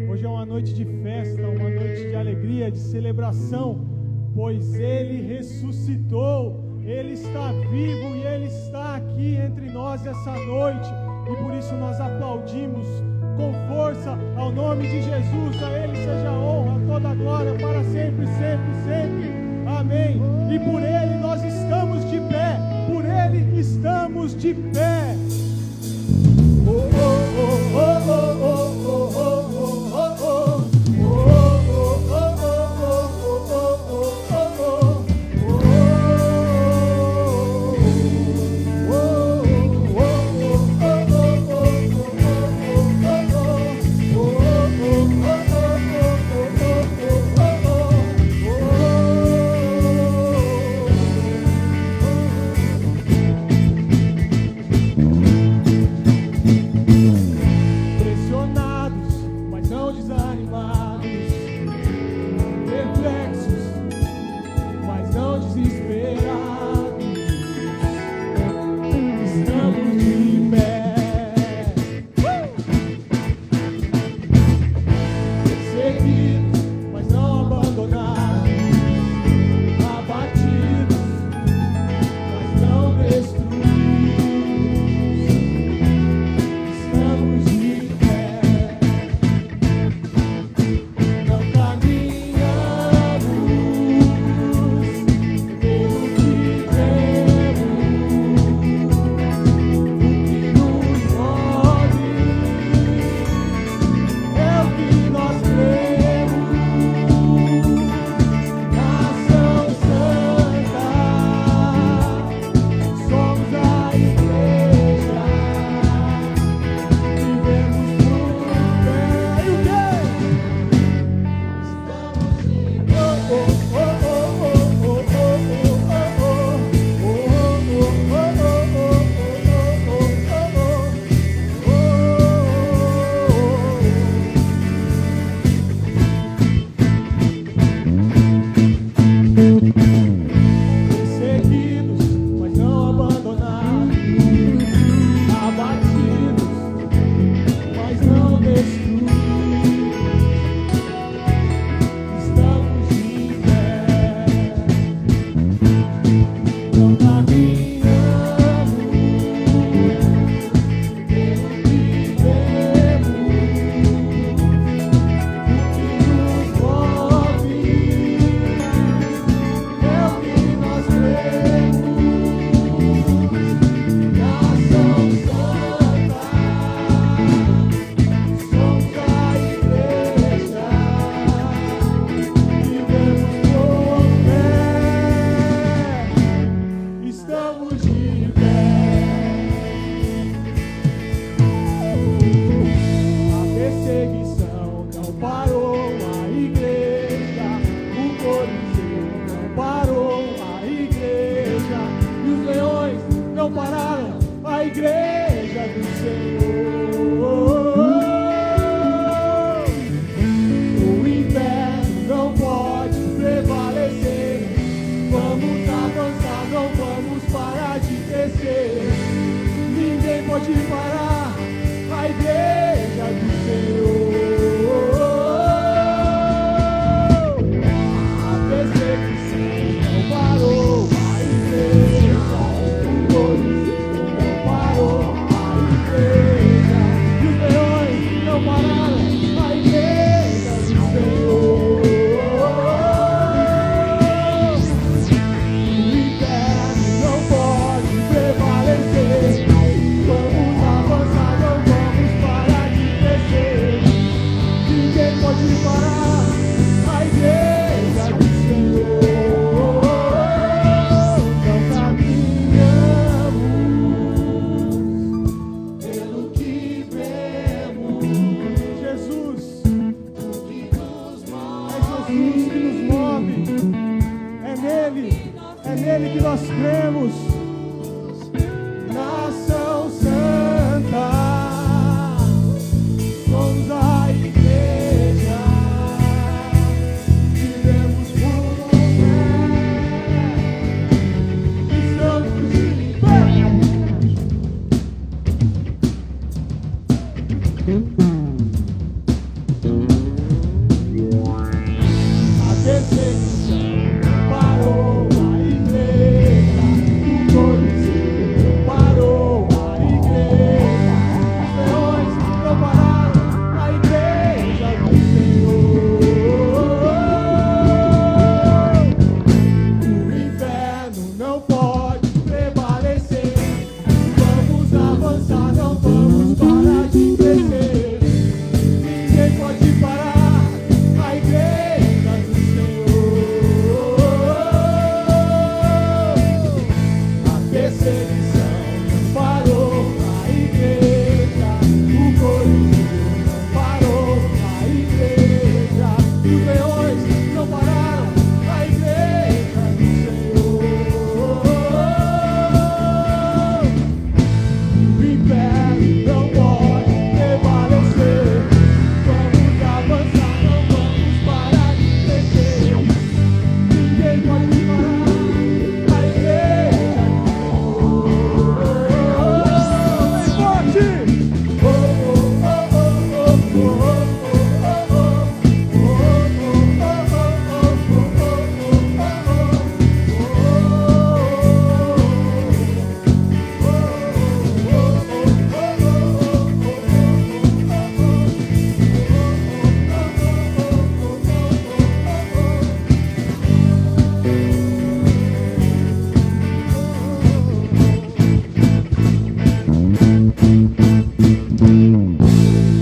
Hoje é uma noite de festa, uma noite de alegria, de celebração, pois Ele ressuscitou, Ele está vivo e Ele está aqui entre nós essa noite, e por isso nós aplaudimos com força ao nome de Jesus. A Ele seja a honra, toda a glória para sempre, sempre, sempre. Amém. E por Ele nós estamos de pé, por Ele estamos de pé. Oh, oh, oh, oh, oh, oh, oh, oh. pode parar a igreja do Senhor. A perseguição não parou a igreja, o coliseu não parou a igreja, os leões não pararam a igreja do Senhor. O império não pode prevalecer. Vamos avançar, não vamos parar de crescer. Ninguém pode parar a igreja do Senhor.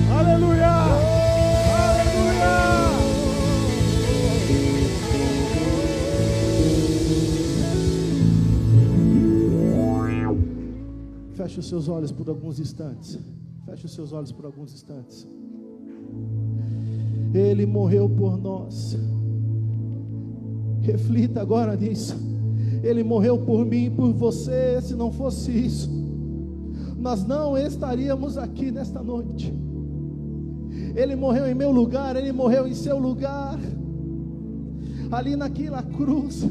Aleluia! Aleluia! Feche os seus olhos por alguns instantes. Feche os seus olhos por alguns instantes. Ele morreu por nós. Reflita agora nisso. Ele morreu por mim e por você. Se não fosse isso, nós não estaríamos aqui nesta noite. Ele morreu em meu lugar, Ele morreu em seu lugar, ali naquela cruz.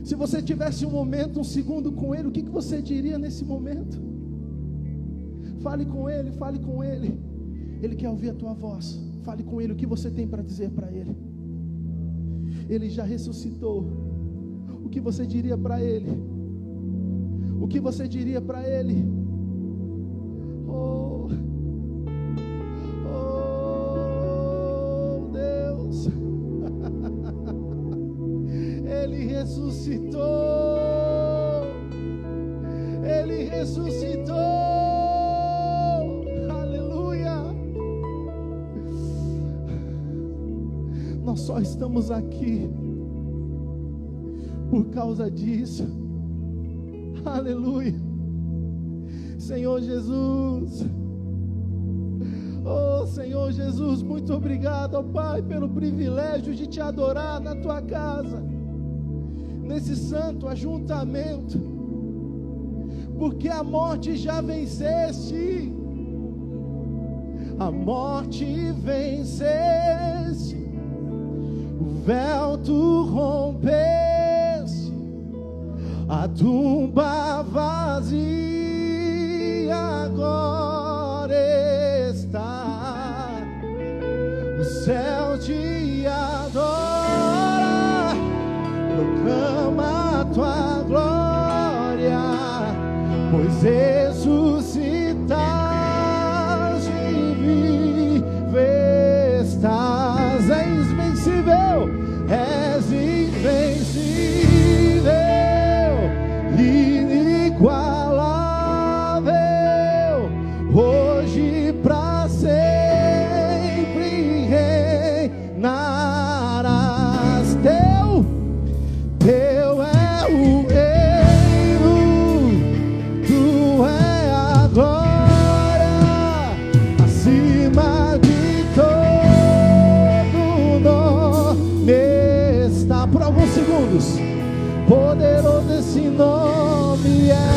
Se você tivesse um momento, um segundo com Ele, o que você diria nesse momento? Fale com Ele, fale com Ele. Ele quer ouvir a tua voz. Fale com Ele o que você tem para dizer para Ele. Ele já ressuscitou. O que você diria para Ele? O que você diria para Ele? Oh, Deus. Ele ressuscitou. Ele ressuscitou. Aleluia. Nós só estamos aqui por causa disso. Aleluia. Senhor Jesus. Oh Senhor Jesus, muito obrigado, ó Pai, pelo privilégio de te adorar na tua casa, nesse santo ajuntamento, porque a morte já venceste. A morte venceste, o véu tu rompeste, a tumba vazia agora está, o céu te adora, proclama a tua glória, pois ressuscitaste e vive estás, és invencível, és invencível, inigualável, hoje pra sempre reinarás. Teu é o reino, tu é a glória, acima de todo nome está. Por alguns segundos, poderoso esse nome é.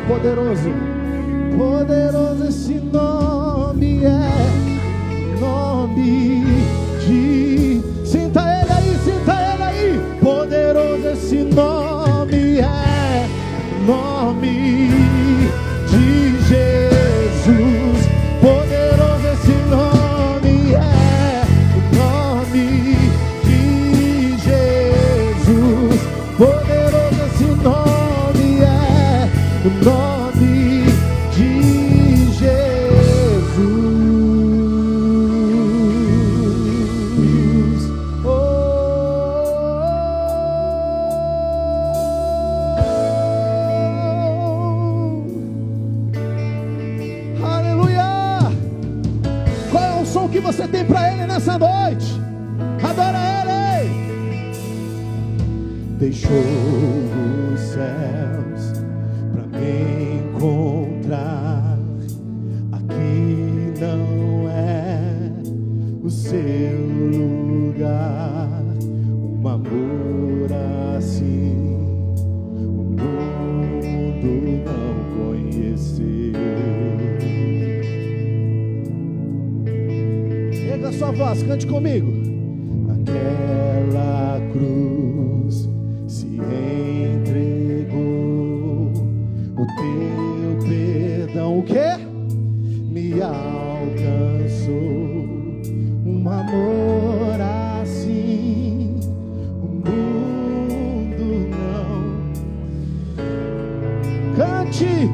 Poderoso, poderoso esse nome é, nome de, sinta ele aí, poderoso esse nome é, nome de Jesus, poderoso esse nome é. para Ele nessa noite. Adora Ele. Deixou os céus para me encontrar. Aqui não é o seu lugar. Um amor assim o mundo não conheceu. Erga a sua voz, cante comigo. Naquela cruz se entregou, o teu perdão, o quê? Me alcançou. Um amor assim o mundo não.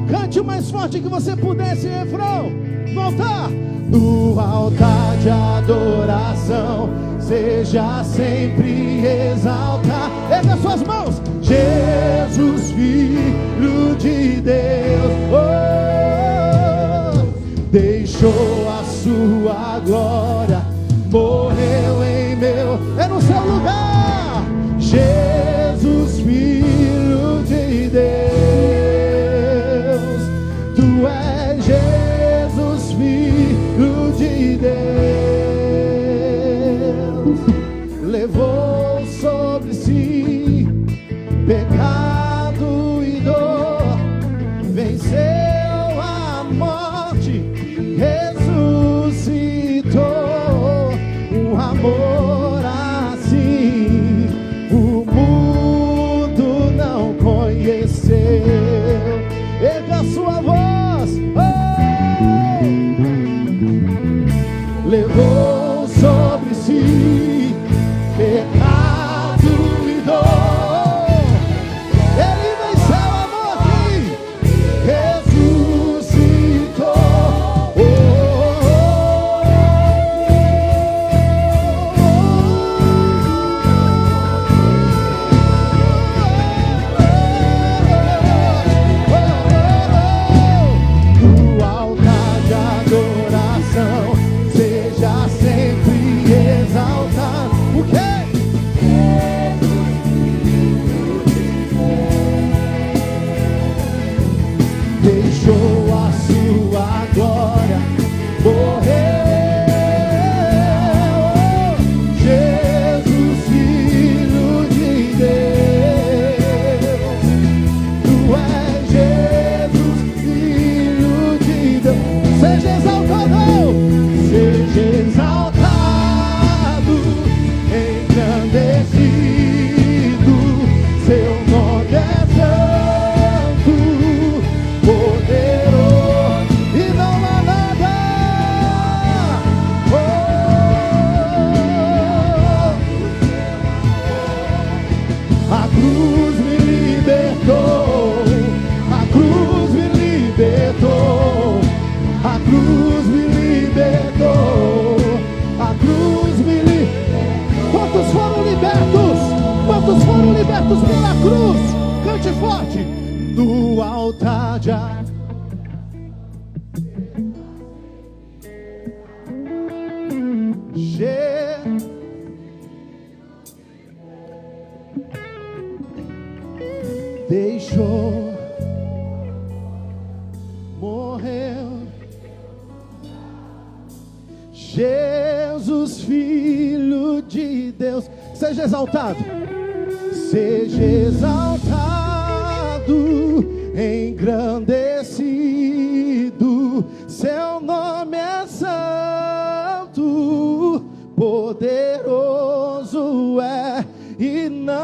Cante o mais forte que você puder esse refrão. Voltar. No altar de adoração seja sempre exaltado. Erga suas mãos. Jesus, Filho de Deus, deixou a sua glória, morreu em meu, é no seu lugar. Jesus, Filho de Deus, tu és Jesus, Filho de Deus. Levou sobre si pecado e dor, venceu a morte, ressuscitou. Um amor assim o mundo não conheceu. Erga a sua voz. Levou sobre si pecado e dor, ele venceu a morte, ressuscitou. No altar de adoração seja sempre exaltado. O quê? Deixou a sua glória, morreu. Jesus, Filho de Deus, tu és Jesus, Filho de Deus. Seja exaltado, engrandecido, seu nome é santo, poderoso, e não há nada. A cruz me libertou, a cruz me libertou, a cruz me libertou, a cruz me libertou. Quantos foram libertos? Quantos foram libertos pela cruz? Cante forte. No altar de deixou, morreu. Jesus, Filho de Deus, seja exaltado, seja exaltado, engrandecido, seu nome é santo, poderoso é, e não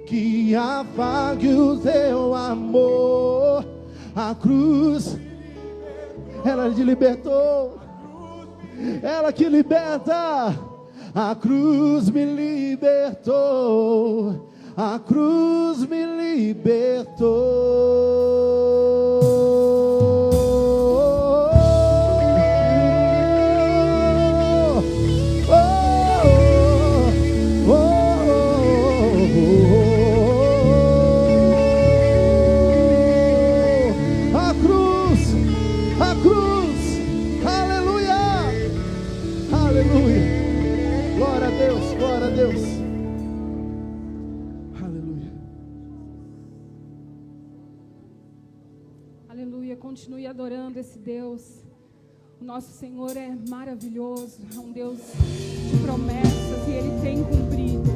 que afague o teu amor. A cruz, ela te libertou, ela que liberta. A cruz me libertou, a cruz me libertou. A cruz, aleluia. Aleluia. Glória a Deus, glória a Deus. Aleluia. Aleluia. Continue adorando esse Deus. O nosso Senhor é maravilhoso. É um Deus de promessas e Ele tem cumprido.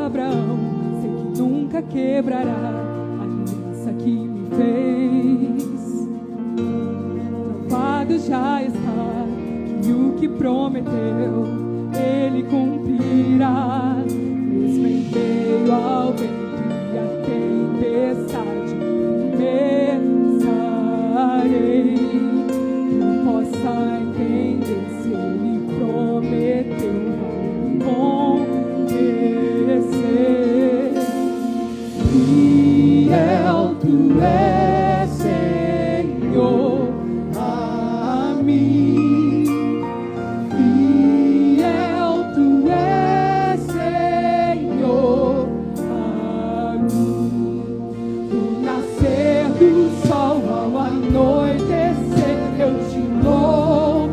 Abraão, sei que nunca quebrará a aliança que me fez. Provado já está que o que prometeu Ele cumprirá. Mesmo em meio ao vento e à tempestade, pensarei que eu possa entender se Ele prometeu bom. Fiel tu és, Senhor, a mim. Fiel tu és, Senhor, a mim. Do nascer do sol ao anoitecer, eu te louvarei.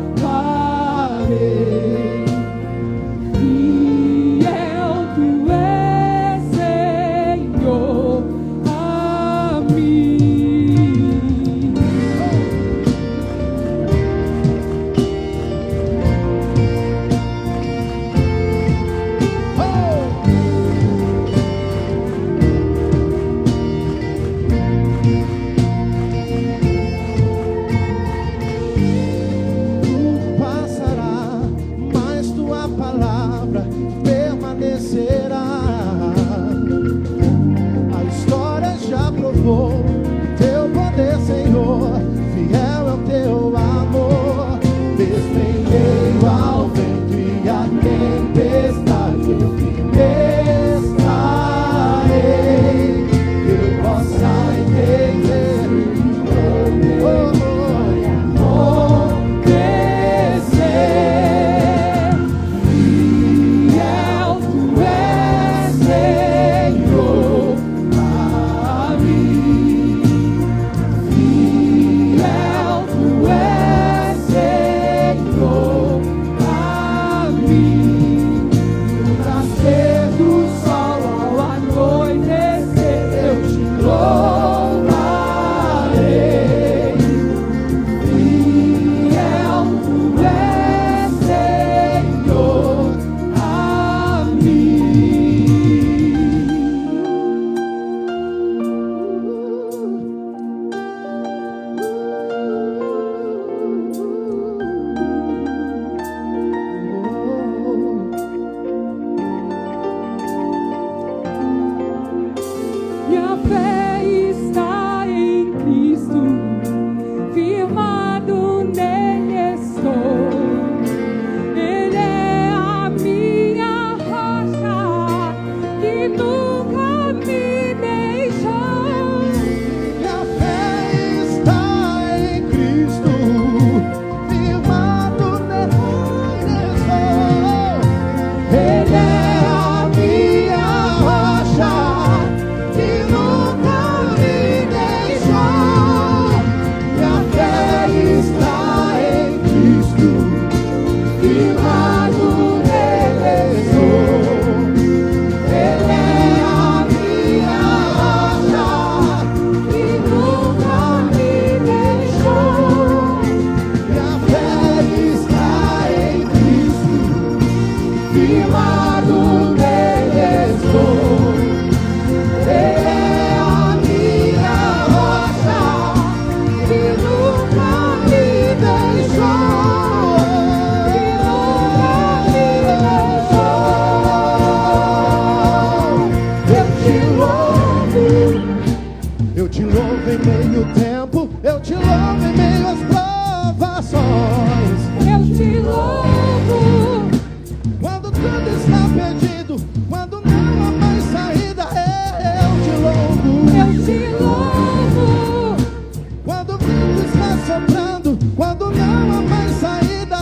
Quando não há mais saída,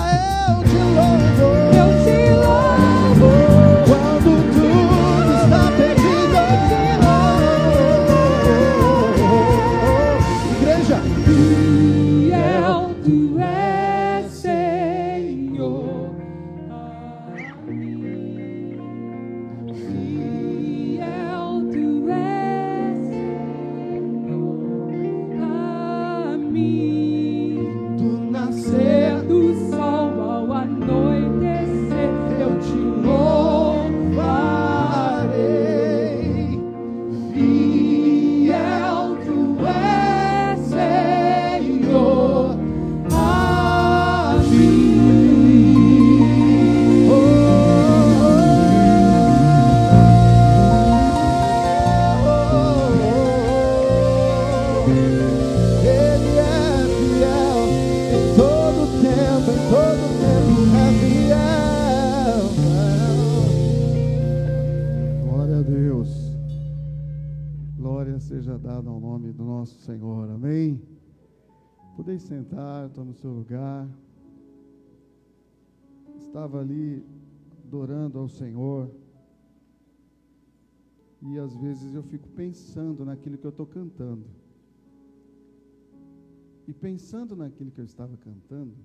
eu te louvo. seja dada ao nome do nosso Senhor. Amém? Podeis sentar, está no seu lugar. Estava ali adorando ao Senhor. E às vezes eu fico pensando naquilo que eu estou cantando. E pensando naquilo que eu estava cantando,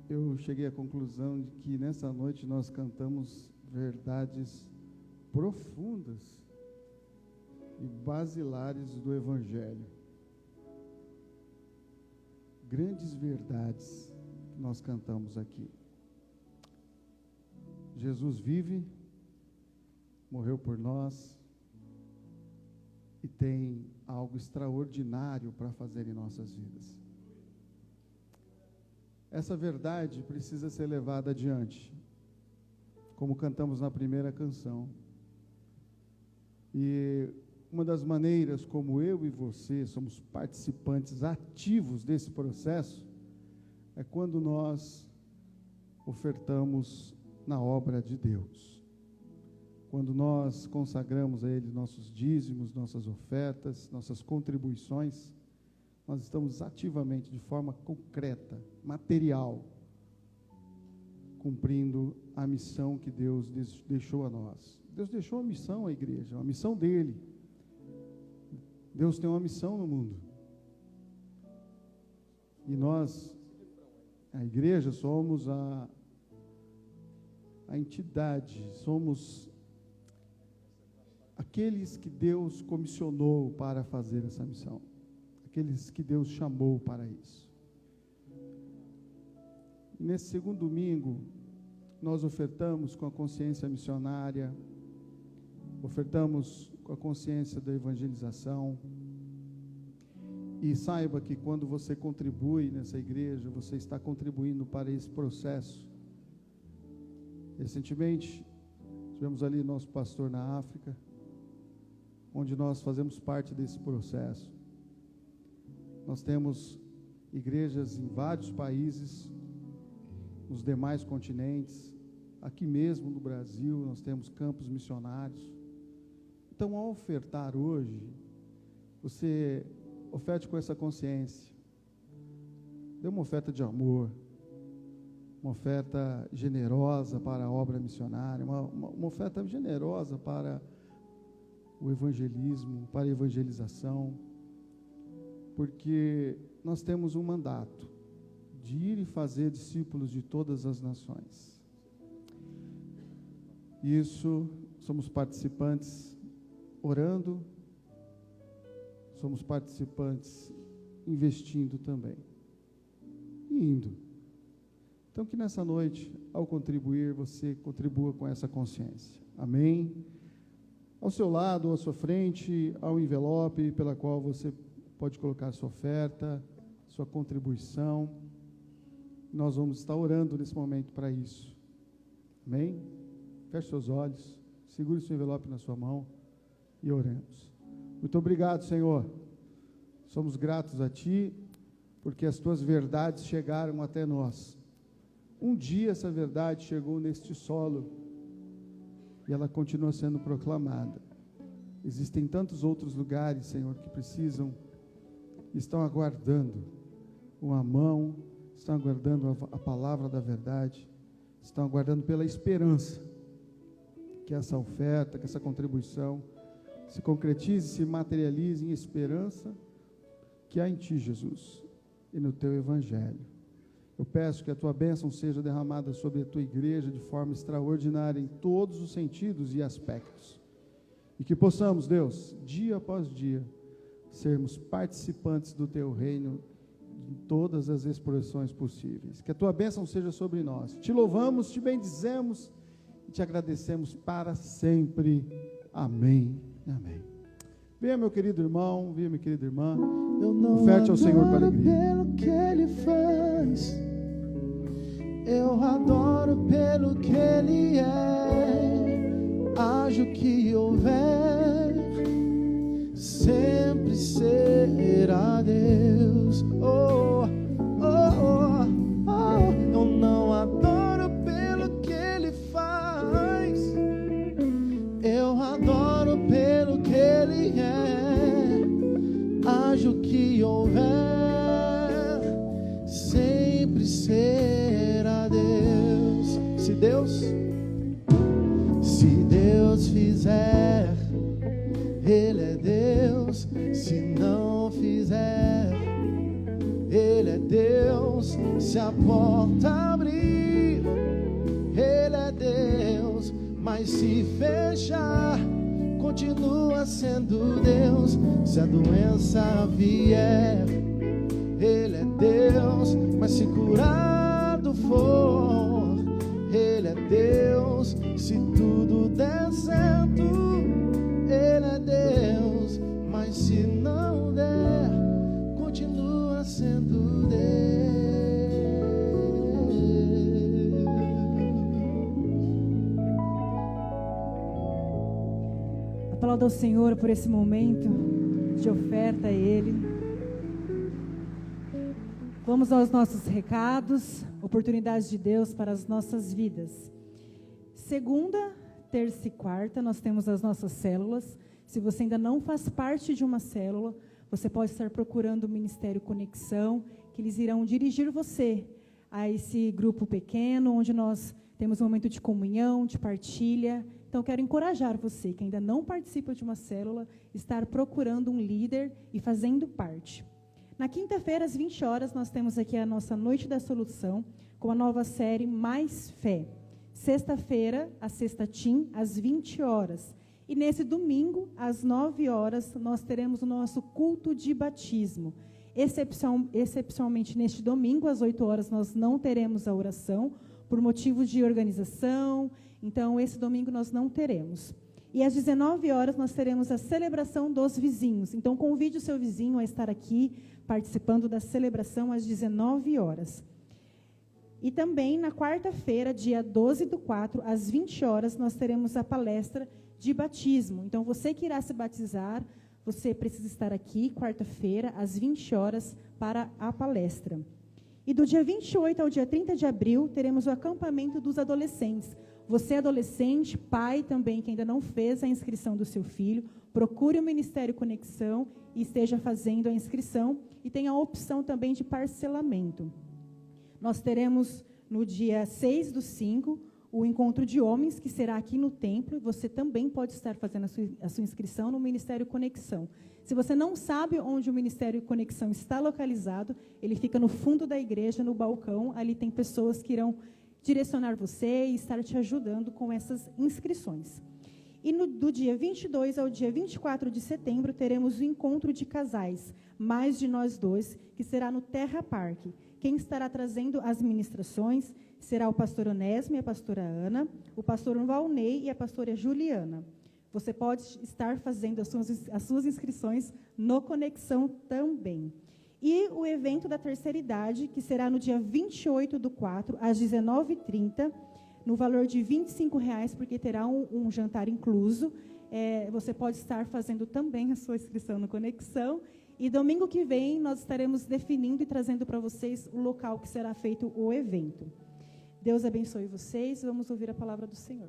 eu cheguei à conclusão de que nessa noite nós cantamos verdades profundas e basilares do Evangelho. Grandes verdades que nós cantamos aqui. Jesus vive, morreu por nós e tem algo extraordinário para fazer em nossas vidas. Essa verdade precisa ser levada adiante, como cantamos na primeira canção. E uma das maneiras como eu e você somos participantes ativos desse processo é quando nós ofertamos na obra de Deus. Quando nós consagramos a Ele nossos dízimos, nossas ofertas, nossas contribuições, nós estamos ativamente, de forma concreta, material, cumprindo a missão que Deus deixou a nós. Deus deixou a missão à igreja, a missão dEle. Deus tem uma missão no mundo. E nós, a igreja, somos a entidade, somos aqueles que Deus comissionou para fazer essa missão. Aqueles que Deus chamou para isso. E nesse segundo domingo, nós ofertamos com a consciência missionária, ofertamos com a consciência da evangelização. E saiba que quando você contribui nessa igreja, você está contribuindo para esse processo. Recentemente, tivemos ali nosso pastor na África, onde nós fazemos parte desse processo. Nós temos igrejas em vários países, nos demais continentes, aqui mesmo no Brasil, nós temos campos missionários. Então, ao ofertar hoje, você oferte com essa consciência. Dê uma oferta de amor, uma oferta generosa para a obra missionária, uma oferta generosa para o evangelismo, para a evangelização, porque nós temos um mandato de ir e fazer discípulos de todas as nações. Isso, somos participantes orando, somos participantes investindo também, e indo. Então, que nessa noite, ao contribuir, você contribua com essa consciência. Amém? Ao seu lado, à sua frente, há um envelope pela qual você pode colocar sua oferta, sua contribuição. Nós vamos estar orando nesse momento para isso. Amém? Feche seus olhos, segure seu envelope na sua mão e oremos. Muito obrigado, Senhor. Somos gratos a Ti, porque as Tuas verdades chegaram até nós. Um dia essa verdade chegou neste solo e ela continua sendo proclamada. Existem tantos outros lugares, Senhor, que precisam, estão aguardando uma mão, estão aguardando a palavra da verdade, estão aguardando pela esperança que essa oferta, que essa contribuição se concretize, se materialize em esperança que há em Ti, Jesus, e no Teu Evangelho. Eu peço que a Tua bênção seja derramada sobre a Tua igreja de forma extraordinária em todos os sentidos e aspectos. E que possamos, Deus, dia após dia, sermos participantes do Teu reino em todas as expressões possíveis. Que a Tua bênção seja sobre nós. Te louvamos, Te bendizemos e Te agradecemos para sempre. Amém. Amém. Venha, meu querido irmão, venha, minha querida irmã. Oferte ao Senhor com alegria. Pelo que Ele faz, eu adoro pelo que Ele é. Haja o que houver, sempre será Deus. Oh, oh, oh, oh. Eu não adoro pelo que Ele faz, eu adoro pelo que sempre será Deus. Se Deus fizer, Ele é Deus. Se não fizer, Ele é Deus. Se a porta abrir, Ele é Deus. Mas se fechar, continua sendo Deus. Se a doença vier, Ele é Deus. Mas se curado for, Ele é Deus. Se tudo der certo, Ele é Deus. Mas se não der, continua sendo Deus. Aplauda ao Senhor por esse momento de oferta a Ele. Vamos aos nossos recados, oportunidades de Deus para as nossas vidas. Segunda, terça e quarta, nós temos as nossas células. Se você ainda não faz parte de uma célula, você pode estar procurando o Ministério Conexão, que eles irão dirigir você a esse grupo pequeno, onde nós temos um momento de comunhão, de partilha. Então, quero encorajar você, que ainda não participa de uma célula, estar procurando um líder e fazendo parte. Na quinta-feira, às 20 horas, nós temos aqui a nossa Noite da Solução, com a nova série Mais Fé. Sexta-feira, a Sexta Team, às 20 horas. E nesse domingo, às 9 horas, nós teremos o nosso culto de batismo. Excepcionalmente, neste domingo, às 8 horas, nós não teremos a oração, por motivos de organização. Então, esse domingo nós não teremos. E às 19 horas, nós teremos a celebração dos vizinhos. Então, convide o seu vizinho a estar aqui, participando da celebração às 19 horas. E também, na quarta-feira, dia 12/4, às 20 horas, nós teremos a palestra de batismo. Então, você que irá se batizar, você precisa estar aqui, quarta-feira, às 20 horas, para a palestra. E do dia 28 ao dia 30 de abril, teremos o acampamento dos adolescentes. Você, adolescente, pai também, que ainda não fez a inscrição do seu filho, procure o Ministério Conexão e esteja fazendo a inscrição. E tem a opção também de parcelamento. Nós teremos, no dia 6/5, o encontro de homens, que será aqui no templo. E você também pode estar fazendo a sua inscrição no Ministério Conexão. Se você não sabe onde o Ministério Conexão está localizado, ele fica no fundo da igreja, no balcão. Ali tem pessoas que irão direcionar você e estar te ajudando com essas inscrições. E do dia 22 ao dia 24 de setembro, teremos o encontro de casais, Mais de Nós Dois, que será no Terra Parque. Quem estará trazendo as ministrações será o pastor Onésimo e a pastora Ana, o pastor Valnei e a pastora Juliana. Você pode estar fazendo as suas inscrições no Conexão também. E o evento da terceira idade, que será no dia 28/4, às 19h30, no valor de R$ 25,00, porque terá um jantar incluso. Você pode estar fazendo também a sua inscrição no Conexão. E domingo que vem, nós estaremos definindo e trazendo para vocês o local que será feito o evento. Deus abençoe vocês. Vamos ouvir a palavra do Senhor.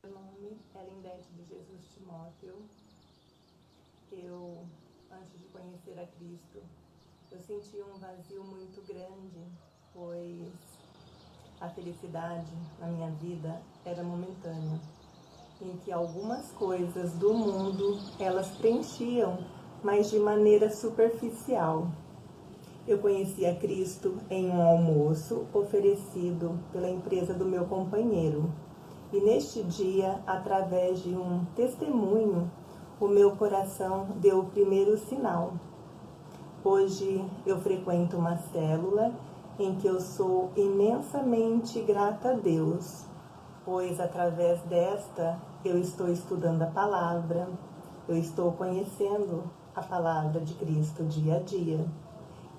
Meu nome é Lindete de Jesus Timóteo. Antes de conhecer a Cristo, eu senti um vazio muito grande, pois a felicidade na minha vida era momentânea, em que algumas coisas do mundo, elas preenchiam, mas de maneira superficial. Eu conheci a Cristo em um almoço oferecido pela empresa do meu companheiro. E neste dia, através de um testemunho, o meu coração deu o primeiro sinal. Hoje eu frequento uma célula em que eu sou imensamente grata a Deus, pois através desta eu estou estudando a palavra, eu estou conhecendo a palavra de Cristo dia a dia.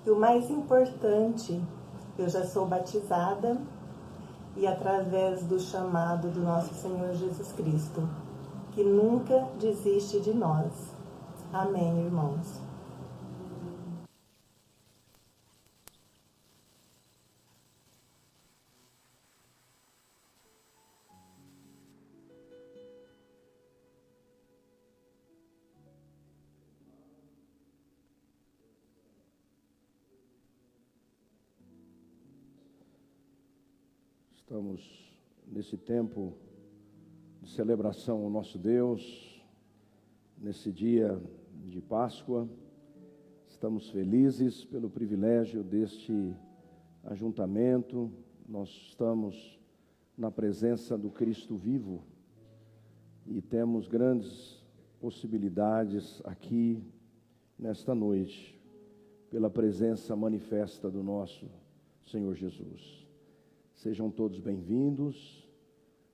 E o mais importante, eu já sou batizada e através do chamado do nosso Senhor Jesus Cristo, que nunca desiste de nós. Amém, irmãos. Estamos nesse tempo de celebração ao nosso Deus, nesse dia de Páscoa. Estamos felizes pelo privilégio deste ajuntamento. Nós estamos na presença do Cristo vivo e temos grandes possibilidades aqui nesta noite, pela presença manifesta do nosso Senhor Jesus. Sejam todos bem-vindos,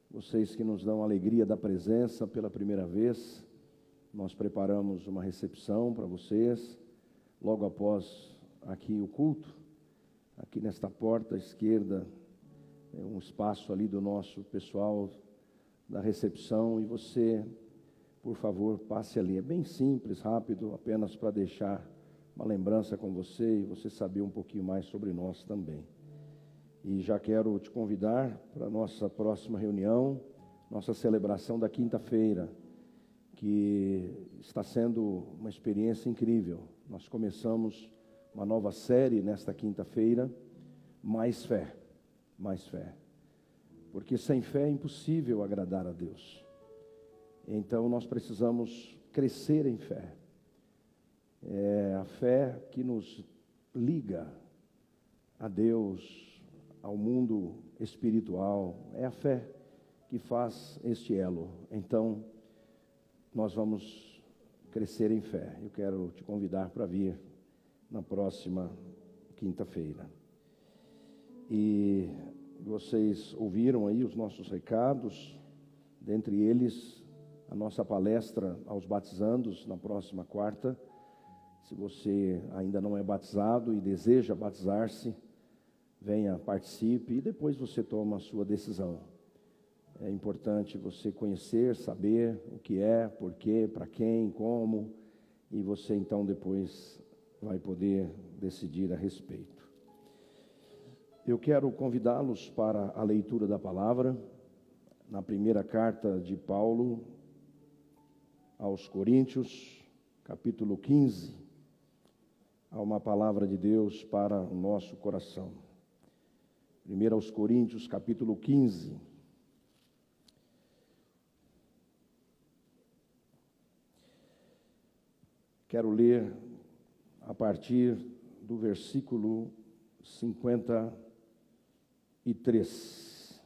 vocês que nos dão a alegria da presença pela primeira vez. Nós preparamos uma recepção para vocês, logo após aqui o culto. Aqui nesta porta à esquerda, é um espaço ali do nosso pessoal da recepção, e você, por favor, passe ali. É bem simples, rápido, apenas para deixar uma lembrança com você e você saber um pouquinho mais sobre nós também. E já quero te convidar para a nossa próxima reunião, nossa celebração da quinta-feira, que está sendo uma experiência incrível. Nós começamos uma nova série nesta quinta-feira, Mais Fé, Mais Fé. Porque sem fé é impossível agradar a Deus. Então nós precisamos crescer em fé. É a fé que nos liga a Deus, ao mundo espiritual. É a fé que faz este elo. Então, nós vamos crescer em fé. Eu quero te convidar para vir na próxima quinta-feira. E vocês ouviram aí os nossos recados, dentre eles a nossa palestra aos batizandos na próxima quarta. Se você ainda não é batizado e deseja batizar-se, venha, participe e depois você toma a sua decisão. É importante você conhecer, saber o que é, por quê, para quem, como, e você então depois vai poder decidir a respeito. Eu quero convidá-los para a leitura da palavra, na primeira carta de Paulo aos Coríntios, capítulo 15, há uma palavra de Deus para o nosso coração. 1 aos Coríntios, capítulo 15. Quero ler a partir do versículo 53.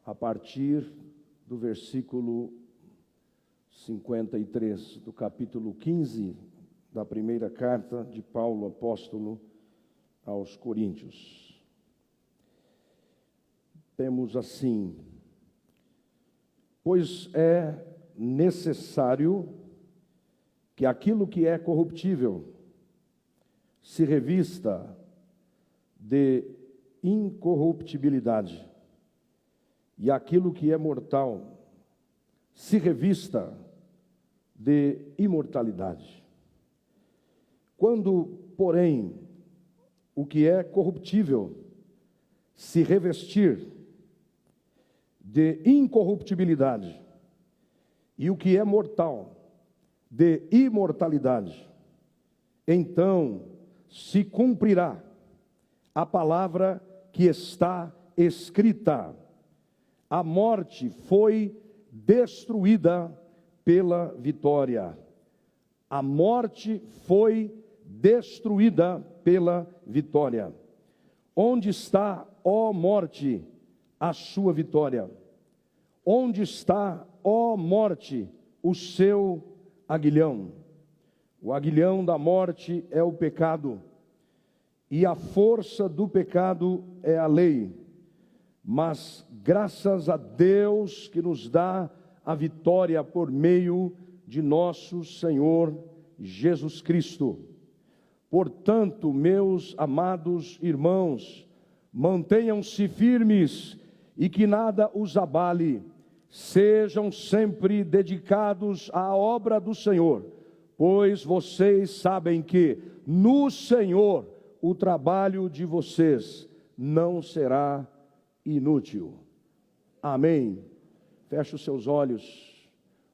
A partir do versículo 53 do capítulo 15 da primeira carta de Paulo, apóstolo, aos Coríntios. Temos assim: pois é necessário que aquilo que é corruptível se revista de incorruptibilidade, e aquilo que é mortal se revista de imortalidade. Quando, porém, o que é corruptível se revestir de incorruptibilidade, e o que é mortal de imortalidade, então se cumprirá a palavra que está escrita: a morte foi destruída pela vitória. A morte foi destruída pela vitória. Onde está, ó morte, a sua vitória? Onde está, ó morte, o seu aguilhão? O aguilhão da morte é o pecado, e a força do pecado é a lei. Mas graças a Deus que nos dá a vitória por meio de nosso Senhor Jesus Cristo. Portanto, meus amados irmãos, mantenham-se firmes e que nada os abale. Sejam sempre dedicados à obra do Senhor, pois vocês sabem que no Senhor o trabalho de vocês não será inútil. Amém. Feche os seus olhos.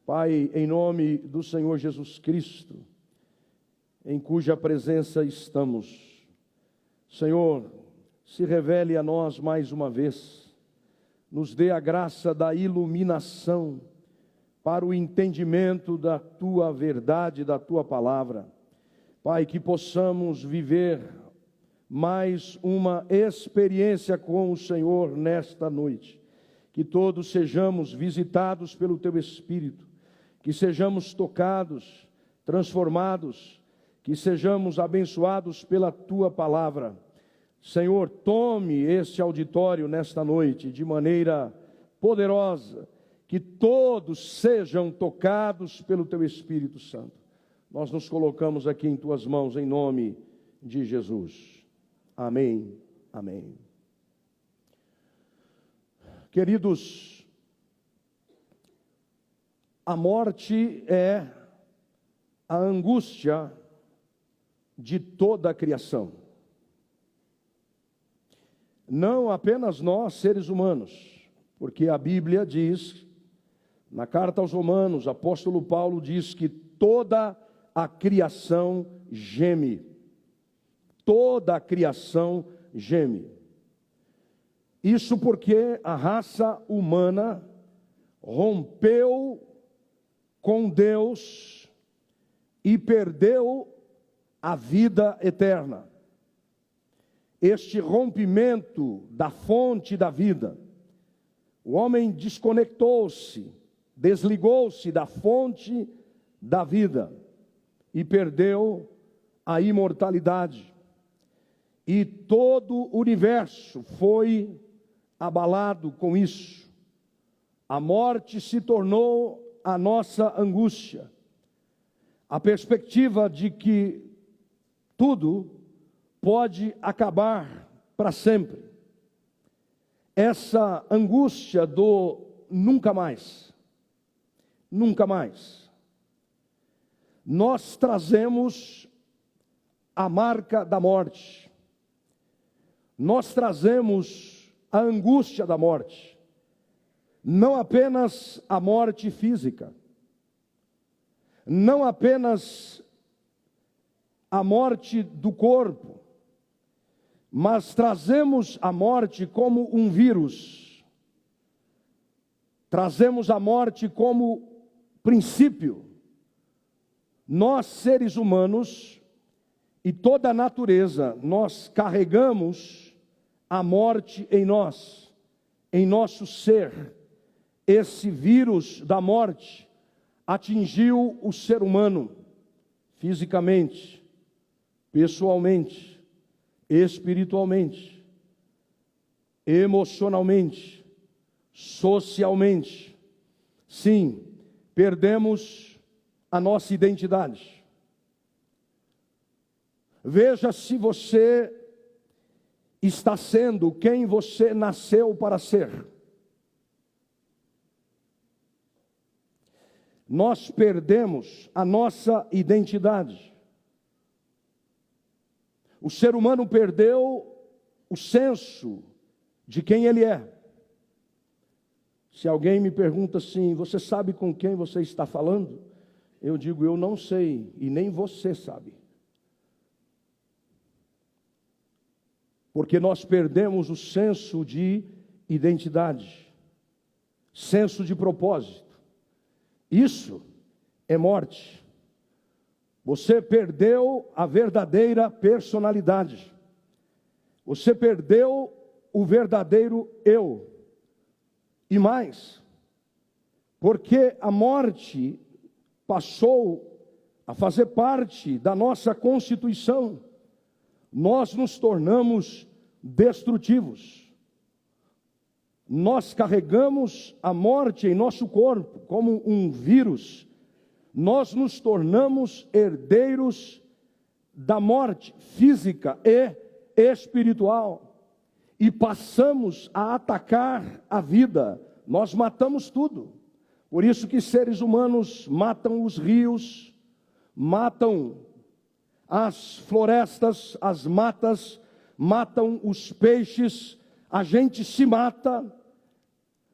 Pai, em nome do Senhor Jesus Cristo, em cuja presença estamos, Senhor, se revele a nós mais uma vez, nos dê a graça da iluminação para o entendimento da Tua verdade, da Tua palavra. Pai, que possamos viver mais uma experiência com o Senhor nesta noite, que todos sejamos visitados pelo Teu Espírito, que sejamos tocados, transformados, que sejamos abençoados pela Tua palavra. Senhor, tome este auditório nesta noite de maneira poderosa, que todos sejam tocados pelo Teu Espírito Santo. Nós nos colocamos aqui em Tuas mãos, em nome de Jesus. Amém, amém. Queridos, a morte é a angústia de toda a criação. Não apenas nós, seres humanos, porque a Bíblia diz, na carta aos Romanos, o apóstolo Paulo diz que toda a criação geme. Toda a criação geme. Isso porque a raça humana rompeu com Deus e perdeu a vida eterna. Este rompimento da fonte da vida, o homem desconectou-se, desligou-se da fonte da vida e perdeu a imortalidade. E todo o universo foi abalado com isso. A morte se tornou a nossa angústia. A perspectiva de que tudo pode acabar para sempre. Essa angústia do nunca mais. Nunca mais. Nós trazemos a marca da morte. Nós trazemos a angústia da morte. Não apenas a morte física. Não apenas a morte do corpo. Mas trazemos a morte como um vírus. Trazemos a morte como princípio. Nós, seres humanos, e toda a natureza, nós carregamos a morte em nós, em nosso ser. Esse vírus da morte atingiu o ser humano, fisicamente, pessoalmente, espiritualmente, emocionalmente, socialmente. Sim, perdemos a nossa identidade. Veja se você está sendo quem você nasceu para ser. Nós perdemos a nossa identidade. O ser humano perdeu o senso de quem ele é. Se alguém me pergunta assim, você sabe com quem você está falando? Eu digo, eu não sei, e nem você sabe. Porque nós perdemos o senso de identidade, senso de propósito. Isso é morte. Você perdeu a verdadeira personalidade. Você perdeu o verdadeiro eu. E mais, porque a morte passou a fazer parte da nossa constituição, nós nos tornamos destrutivos. Nós carregamos a morte em nosso corpo como um vírus. Nós nos tornamos herdeiros da morte física e espiritual. E passamos a atacar a vida. Nós matamos tudo. Por isso que seres humanos matam os rios, matam as florestas, as matas, matam os peixes, a gente se mata.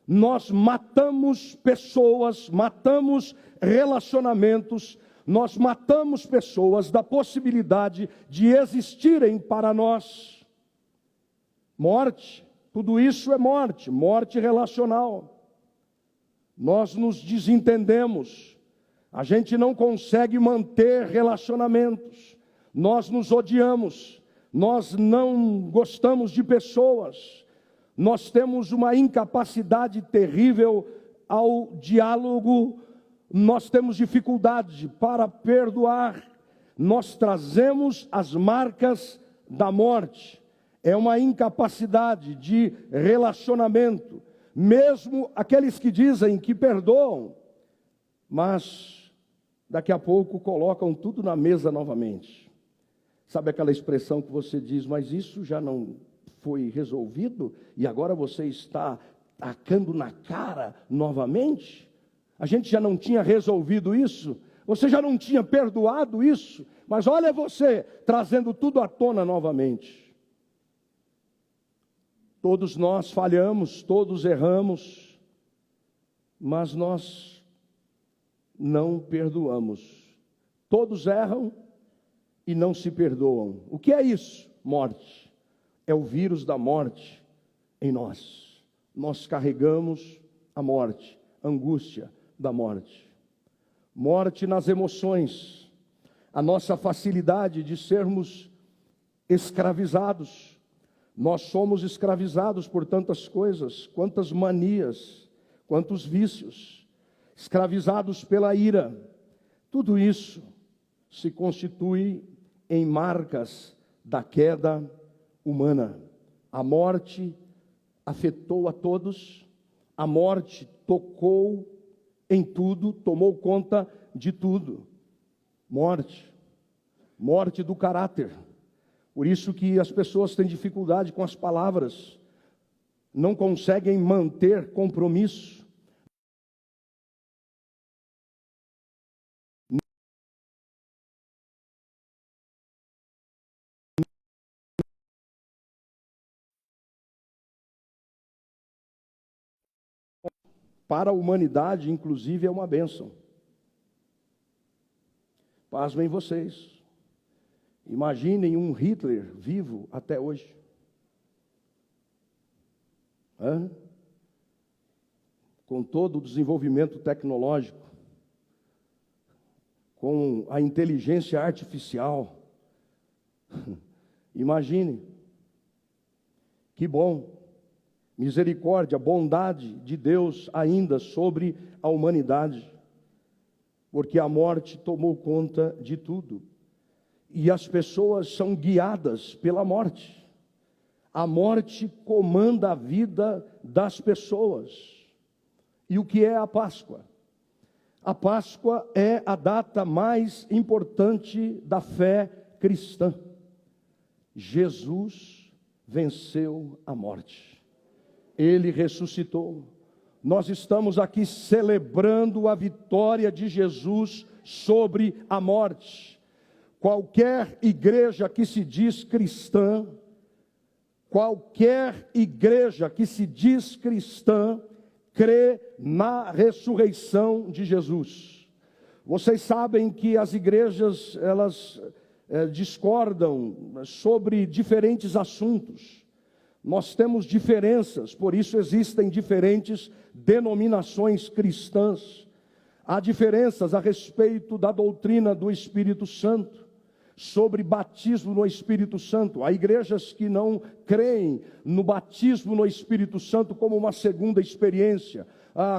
Nós matamos pessoas, matamos relacionamentos, nós matamos pessoas da possibilidade de existirem para nós. Morte, tudo isso é morte, morte relacional. Nós nos desentendemos, a gente não consegue manter relacionamentos, nós nos odiamos, nós não gostamos de pessoas, nós temos uma incapacidade terrível ao diálogo, nós temos dificuldade para perdoar, nós trazemos as marcas da morte. É uma incapacidade de relacionamento, mesmo aqueles que dizem que perdoam, mas daqui a pouco colocam tudo na mesa novamente. Sabe aquela expressão que você diz, mas isso já não foi resolvido e agora você está tacando na cara novamente? A gente já não tinha resolvido isso, você já não tinha perdoado isso, mas olha você trazendo tudo à tona novamente. Todos nós falhamos, todos erramos, mas nós não perdoamos. Todos erram e não se perdoam. O que é isso? Morte. É o vírus da morte em nós. Nós carregamos a morte, angústia da morte. Morte nas emoções. A nossa facilidade de sermos escravizados. Nós somos escravizados por tantas coisas, quantas manias, quantos vícios, escravizados pela ira. Tudo isso se constitui em marcas da queda humana. A morte afetou a todos, a morte tocou em tudo, tomou conta de tudo. Morte, morte do caráter. Por isso que as pessoas têm dificuldade com as palavras, não conseguem manter compromisso. Para a humanidade, inclusive, é uma bênção. Pasmem vocês. Imaginem um Hitler vivo até hoje. Com todo o desenvolvimento tecnológico, com a inteligência artificial. Imagine. Que bom. Misericórdia, bondade de Deus ainda sobre a humanidade. Porque a morte tomou conta de tudo. E as pessoas são guiadas pela morte. A morte comanda a vida das pessoas. E o que é a Páscoa? A Páscoa é a data mais importante da fé cristã. Jesus venceu a morte. Ele ressuscitou. Nós estamos aqui celebrando a vitória de Jesus sobre a morte. Qualquer igreja que se diz cristã, crê na ressurreição de Jesus. Vocês sabem que as igrejas, elas discordam sobre diferentes assuntos. Nós temos diferenças, por isso existem diferentes denominações cristãs. Há diferenças a respeito da doutrina do Espírito Santo, sobre batismo no Espírito Santo. Há igrejas que não creem no batismo no Espírito Santo como uma segunda experiência,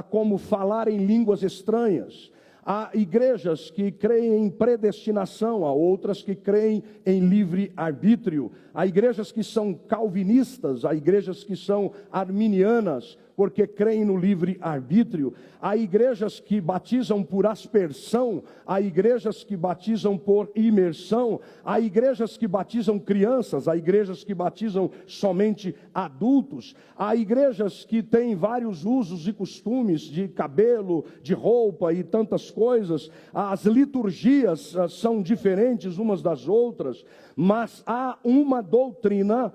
como falar em línguas estranhas. Há igrejas que creem em predestinação, há outras que creem em livre-arbítrio. Há igrejas que são calvinistas, há igrejas que são arminianas, porque creem no livre-arbítrio. Há igrejas que batizam por aspersão, há igrejas que batizam por imersão, há igrejas que batizam crianças, há igrejas que batizam somente adultos, há igrejas que têm vários usos e costumes de cabelo, de roupa e tantas coisas. As liturgias são diferentes umas das outras, mas há uma doutrina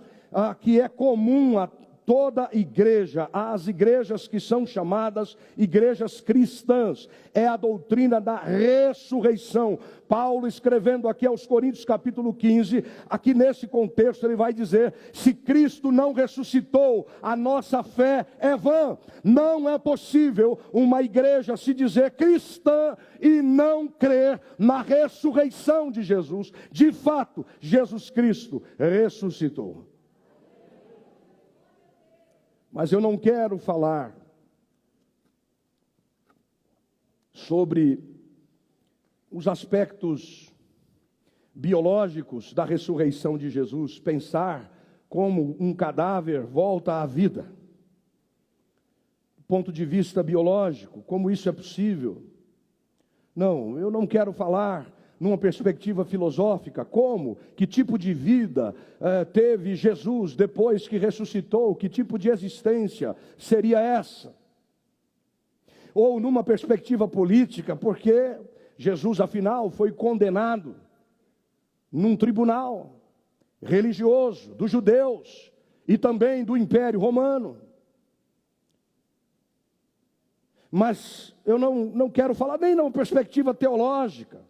que é comum a toda igreja, as igrejas que são chamadas igrejas cristãs, é a doutrina da ressurreição. Paulo, escrevendo aqui aos Coríntios capítulo 15, aqui nesse contexto ele vai dizer: se Cristo não ressuscitou, a nossa fé é vã. Não é possível uma igreja se dizer cristã e não crer na ressurreição de Jesus. De fato, Jesus Cristo ressuscitou. Mas eu não quero falar sobre os aspectos biológicos da ressurreição de Jesus, pensar como um cadáver volta à vida. Do ponto de vista biológico, como isso é possível? Não, eu não quero falar numa perspectiva filosófica, como, que tipo de vida teve Jesus depois que ressuscitou, que tipo de existência seria essa? Ou numa perspectiva política, porque Jesus, afinal, foi condenado num tribunal religioso dos judeus e também do Império Romano. Mas eu não quero falar nem numa perspectiva teológica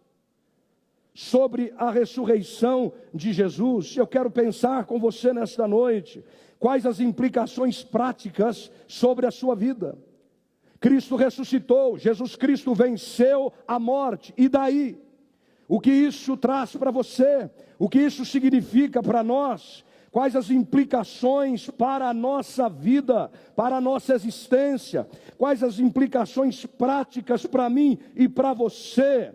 sobre a ressurreição de Jesus. Eu quero pensar com você nesta noite quais as implicações práticas sobre a sua vida. Cristo ressuscitou, Jesus Cristo venceu a morte, e daí? O que isso traz para você? O que isso significa para nós? Quais as implicações para a nossa vida, para a nossa existência? Quais as implicações práticas para mim e para você?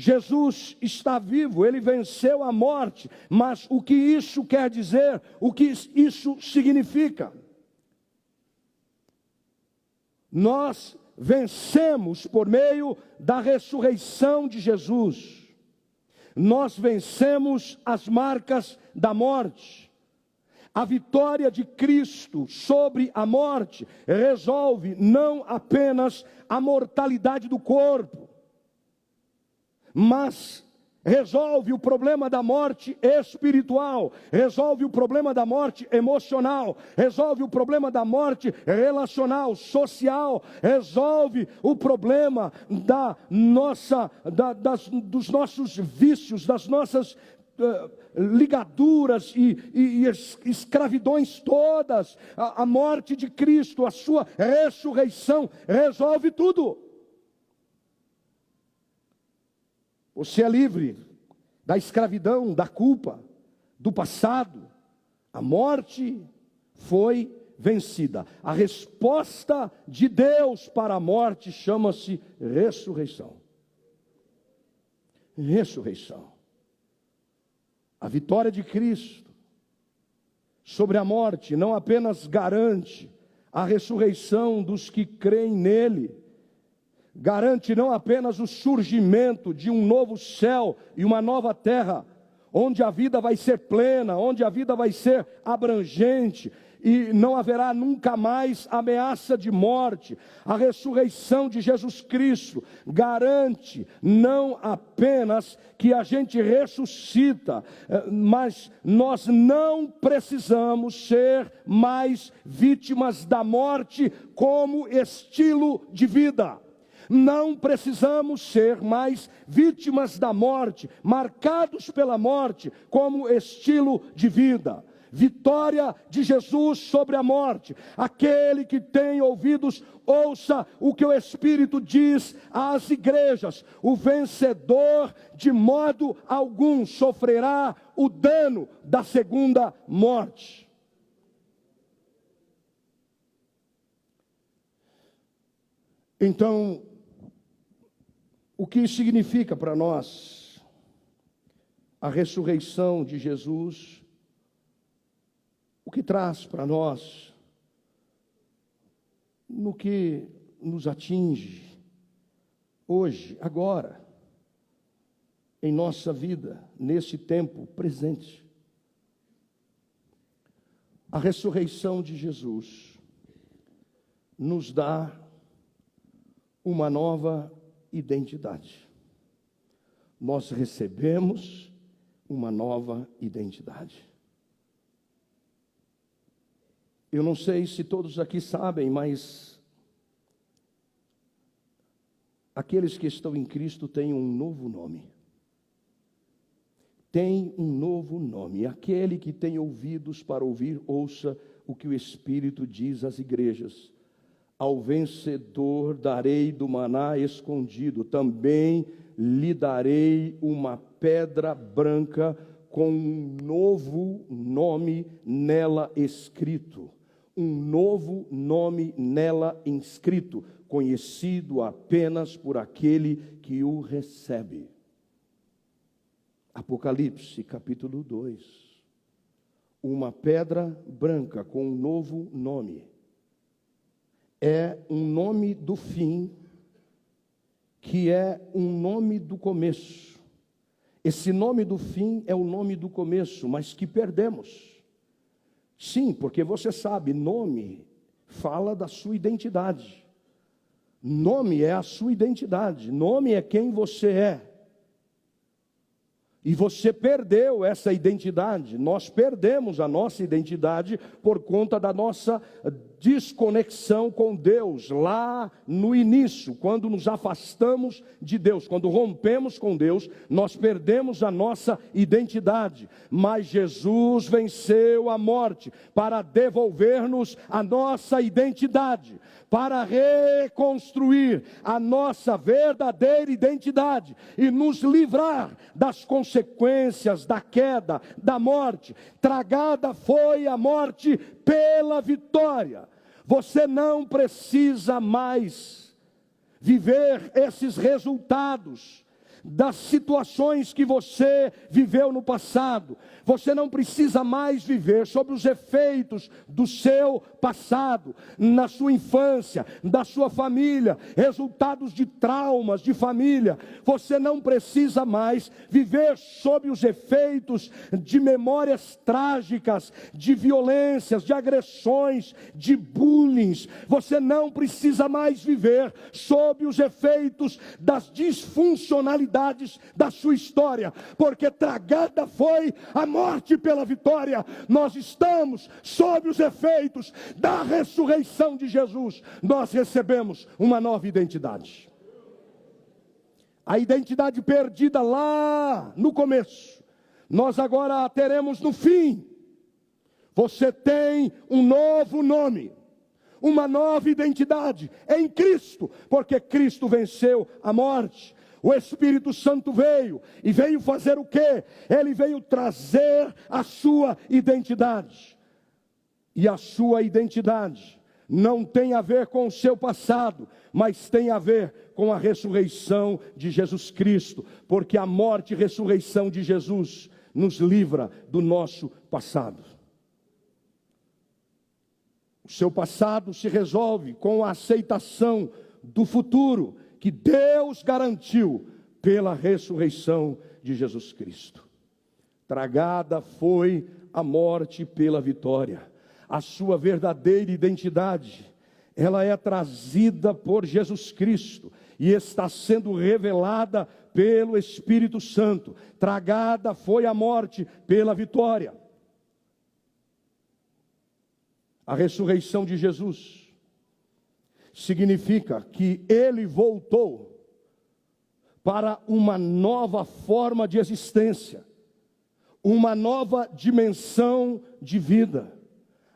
Jesus está vivo, ele venceu a morte, mas o que isso quer dizer? O que isso significa? Nós vencemos por meio da ressurreição de Jesus. Nós vencemos as marcas da morte. A vitória de Cristo sobre a morte resolve não apenas a mortalidade do corpo, mas resolve o problema da morte espiritual, resolve o problema da morte emocional, resolve o problema da morte relacional, social, resolve o problema dos nossos vícios, das nossas ligaduras e escravidões todas. A morte de Cristo, a sua ressurreição, resolve tudo. Você é livre da escravidão, da culpa, do passado. A morte foi vencida. A resposta de Deus para a morte chama-se ressurreição. Ressurreição. A vitória de Cristo sobre a morte não apenas garante a ressurreição dos que creem nele, garante não apenas o surgimento de um novo céu e uma nova terra, onde a vida vai ser plena, onde a vida vai ser abrangente, e não haverá nunca mais ameaça de morte. A ressurreição de Jesus Cristo garante não apenas que a gente ressuscita, mas nós não precisamos ser mais vítimas da morte como estilo de vida. Não precisamos ser mais vítimas da morte, marcados pela morte como estilo de vida. Vitória de Jesus sobre a morte. Aquele que tem ouvidos, ouça o que o Espírito diz às igrejas. O vencedor de modo algum sofrerá o dano da segunda morte. Então, o que significa para nós a ressurreição de Jesus? O que traz para nós, no que nos atinge hoje, agora, em nossa vida, nesse tempo presente? A ressurreição de Jesus nos dá uma nova identidade. Nós recebemos uma nova identidade. Eu não sei se todos aqui sabem, mas aqueles que estão em Cristo têm um novo nome. Tem um novo nome. Aquele que tem ouvidos para ouvir, ouça o que o Espírito diz às igrejas. Ao vencedor darei do maná escondido, também lhe darei uma pedra branca com um novo nome nela escrito. Um novo nome nela inscrito, conhecido apenas por aquele que o recebe. Apocalipse, capítulo 2. Uma pedra branca com um novo nome. É um nome do fim, que é um nome do começo. Esse nome do fim é o nome do começo, mas que perdemos. Sim, porque você sabe, nome fala da sua identidade. Nome é a sua identidade. Nome é quem você é. E você perdeu essa identidade. Nós perdemos a nossa identidade por conta da nossa desconexão com Deus, lá no início, quando nos afastamos de Deus, quando rompemos com Deus, nós perdemos a nossa identidade, mas Jesus venceu a morte para devolver-nos a nossa identidade, para reconstruir a nossa verdadeira identidade e nos livrar das consequências da queda, da morte. Tragada foi a morte pela vitória. Você não precisa mais viver esses resultados das situações que você viveu no passado. Você não precisa mais viver sobre os efeitos do seu passado, na sua infância, da sua família, resultados de traumas de família. Você não precisa mais viver sob os efeitos de memórias trágicas, de violências, de agressões, de bullying. Você não precisa mais viver sob os efeitos das disfuncionalidades da sua história, porque tragada foi a morte pela vitória. Nós estamos sob os efeitos da ressurreição de Jesus. Nós recebemos uma nova identidade. A identidade perdida lá no começo, nós agora a teremos no fim. Você tem um novo nome, uma nova identidade em Cristo, porque Cristo venceu a morte. O Espírito Santo veio, e veio fazer o quê? Ele veio trazer a sua identidade. E a sua identidade não tem a ver com o seu passado, mas tem a ver com a ressurreição de Jesus Cristo, porque a morte e ressurreição de Jesus nos livra do nosso passado. O seu passado se resolve com a aceitação do futuro que Deus garantiu pela ressurreição de Jesus Cristo. Tragada foi a morte pela vitória. A sua verdadeira identidade, ela é trazida por Jesus Cristo e está sendo revelada pelo Espírito Santo. Tragada foi a morte pela vitória. A ressurreição de Jesus significa que Ele voltou para uma nova forma de existência, uma nova dimensão de vida.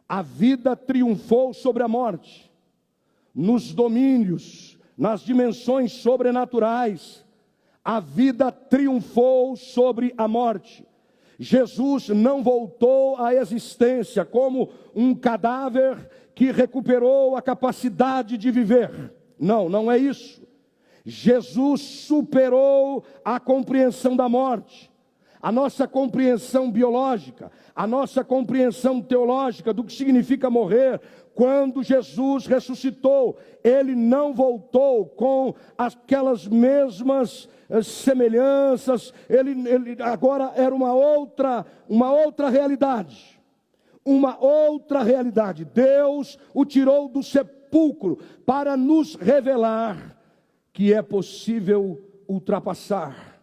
A vida triunfou sobre a morte, nos domínios, nas dimensões sobrenaturais. A vida triunfou sobre a morte. Jesus não voltou à existência como um cadáver que recuperou a capacidade de viver. Não, não é isso. Jesus superou a compreensão da morte, a nossa compreensão biológica, a nossa compreensão teológica do que significa morrer. Quando Jesus ressuscitou, Ele não voltou com aquelas mesmas semelhanças. Ele agora era uma outra realidade. Uma outra realidade. Deus o tirou do sepulcro para nos revelar que é possível ultrapassar,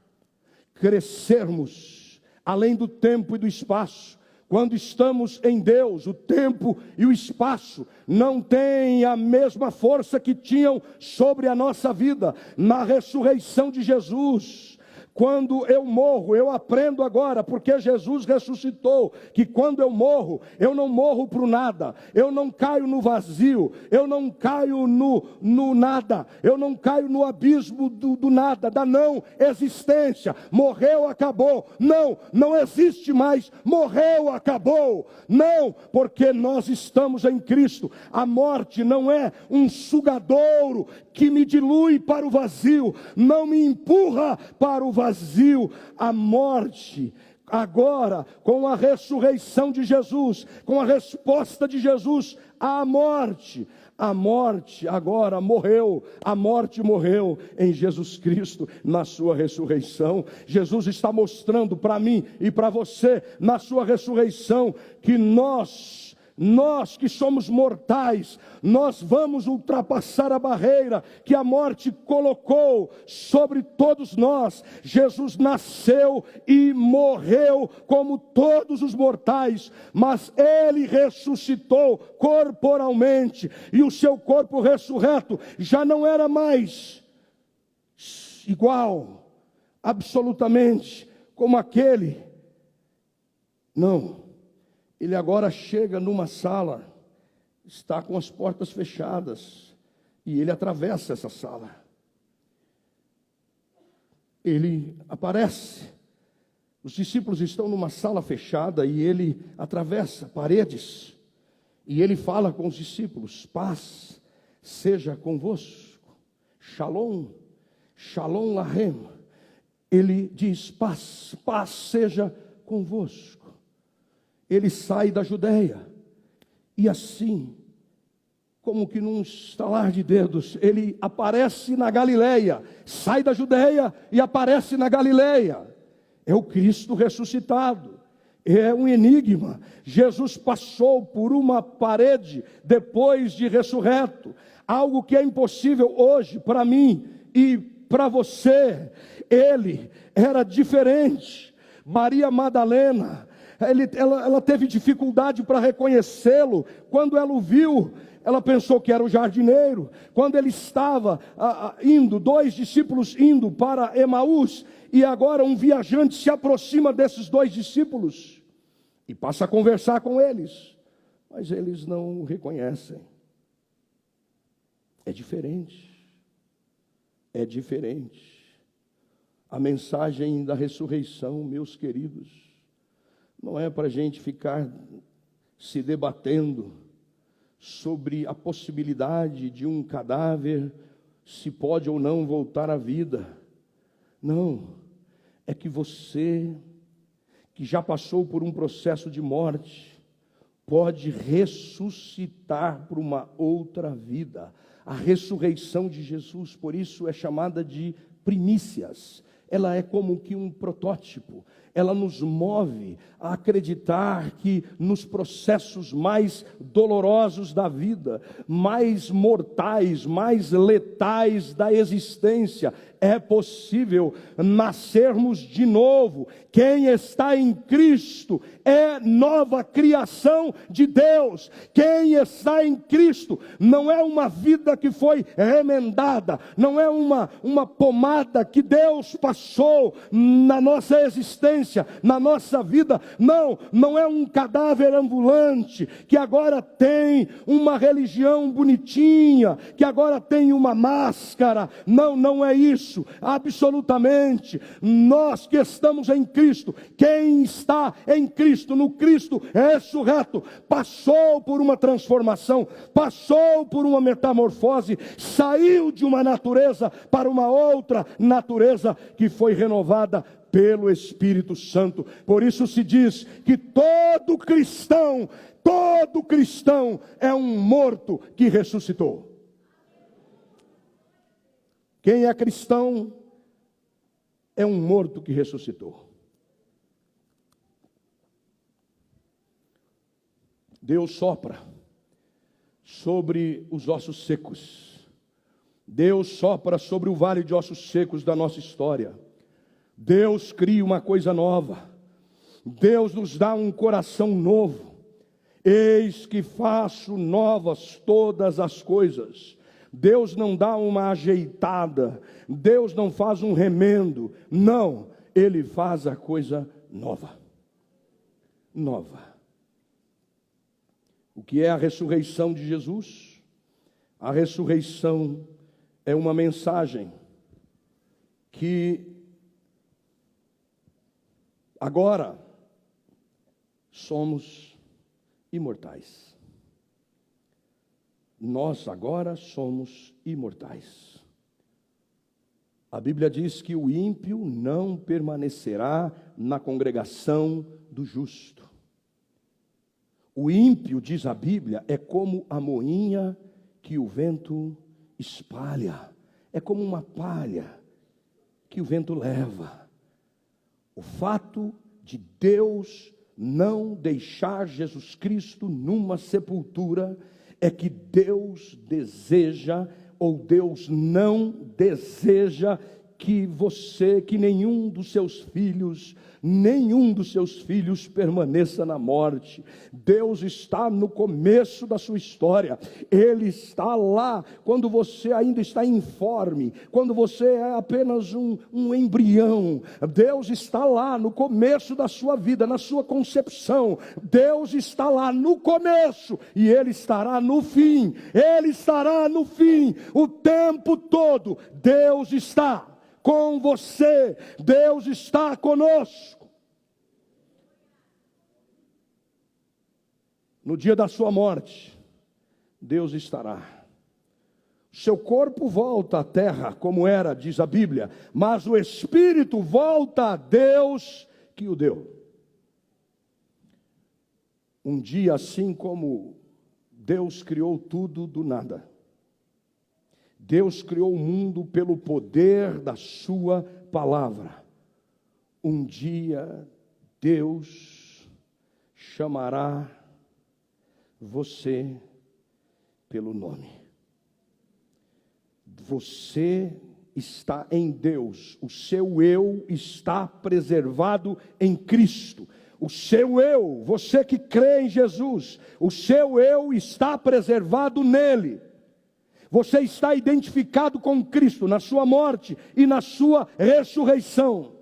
crescermos além do tempo e do espaço, Quando estamos em Deus, o tempo e o espaço não têm a mesma força que tinham sobre a nossa vida. Na ressurreição de Jesus, quando eu morro, eu aprendo agora, porque Jesus ressuscitou, que quando eu morro, eu não morro para o nada, eu não caio no vazio, eu não caio no nada, eu não caio no abismo do nada, da não existência. Morreu, acabou. Não existe mais. Morreu, acabou. Não, porque nós estamos em Cristo. A morte não é um sugadouro que me dilui para o vazio, não me empurra para o vazio. A morte, agora, com a ressurreição de Jesus, com a resposta de Jesus à morte, a morte agora morreu, a morte morreu em Jesus Cristo, na sua ressurreição. Jesus está mostrando para mim e para você, na sua ressurreição, que nós que somos mortais, nós vamos ultrapassar a barreira que a morte colocou sobre todos nós. Jesus nasceu e morreu como todos os mortais, mas Ele ressuscitou corporalmente, e o seu corpo ressurreto já não era mais igual, absolutamente, como aquele. Não. Ele agora chega numa sala, está com as portas fechadas, e ele atravessa essa sala. Ele aparece. Os discípulos estão numa sala fechada e ele atravessa paredes. E ele fala com os discípulos: paz seja convosco. Shalom, shalom lahem. Ele diz: paz seja convosco. Ele sai da Judeia, e assim, como que num estalar de dedos, ele aparece na Galileia, sai da Judeia e aparece na Galileia. É o Cristo ressuscitado, é um enigma. Jesus passou por uma parede depois de ressurreto, algo que é impossível hoje para mim e para você. Ele era diferente. Maria Madalena, ela teve dificuldade para reconhecê-lo. Quando ela o viu, ela pensou que era o jardineiro. Quando ele estava indo, 2 discípulos indo para Emaús, e agora um viajante se aproxima desses 2 discípulos e passa a conversar com eles, mas eles não o reconhecem. É diferente. É diferente. A mensagem da ressurreição, meus queridos, não é para a gente ficar se debatendo sobre a possibilidade de um cadáver, se pode ou não voltar à vida. Não, é que você, que já passou por um processo de morte, pode ressuscitar para uma outra vida. A ressurreição de Jesus, por isso é chamada de primícias. Ela é como que um protótipo. Ela nos move a acreditar que nos processos mais dolorosos da vida, mais mortais, mais letais da existência, é possível nascermos de novo. Quem está em Cristo é nova criação de Deus. Quem está em Cristo não é uma vida que foi remendada, não é uma pomada que Deus passou na nossa existência, na nossa vida. Não é um cadáver ambulante que agora tem uma religião bonitinha, que agora tem uma máscara. Não é isso. Absolutamente. Nós que estamos em Cristo, quem está em Cristo, no Cristo ressurreto, passou por uma transformação, passou por uma metamorfose, saiu de uma natureza para uma outra natureza que foi renovada pelo Espírito Santo. Por isso se diz que todo cristão é um morto que ressuscitou. Quem é cristão é um morto que ressuscitou. Deus sopra sobre os ossos secos. Deus sopra sobre o vale de ossos secos da nossa história. Deus cria uma coisa nova. Deus nos dá um coração novo. Eis que faço novas todas as coisas. Deus não dá uma ajeitada, Deus não faz um remendo, não, Ele faz a coisa nova. Nova. O que é a ressurreição de Jesus? A ressurreição é uma mensagem que agora somos imortais. Nós agora somos imortais. A Bíblia diz que o ímpio não permanecerá na congregação do justo. O ímpio, diz a Bíblia, é como a moinha que o vento espalha. É como uma palha que o vento leva. O fato de Deus não deixar Jesus Cristo numa sepultura é que Deus deseja, ou Deus não deseja que nenhum dos seus filhos permaneça na morte. Deus está no começo da sua história. Ele está lá quando você ainda está informe, quando você é apenas um embrião. Deus está lá no começo da sua vida, na sua concepção. Deus está lá no começo e Ele estará no fim. Ele estará no fim o tempo todo. Deus está com você, Deus está conosco. No dia da sua morte, Deus estará. Seu corpo volta à terra como era, diz a Bíblia, mas o espírito volta a Deus que o deu. Um dia, assim como Deus criou tudo do nada, Deus criou o mundo pelo poder da sua palavra. Um dia Deus chamará você pelo nome. Você está em Deus, o seu eu está preservado em Cristo. O seu eu, você que crê em Jesus, o seu eu está preservado nele. Você está identificado com Cristo na sua morte e na sua ressurreição.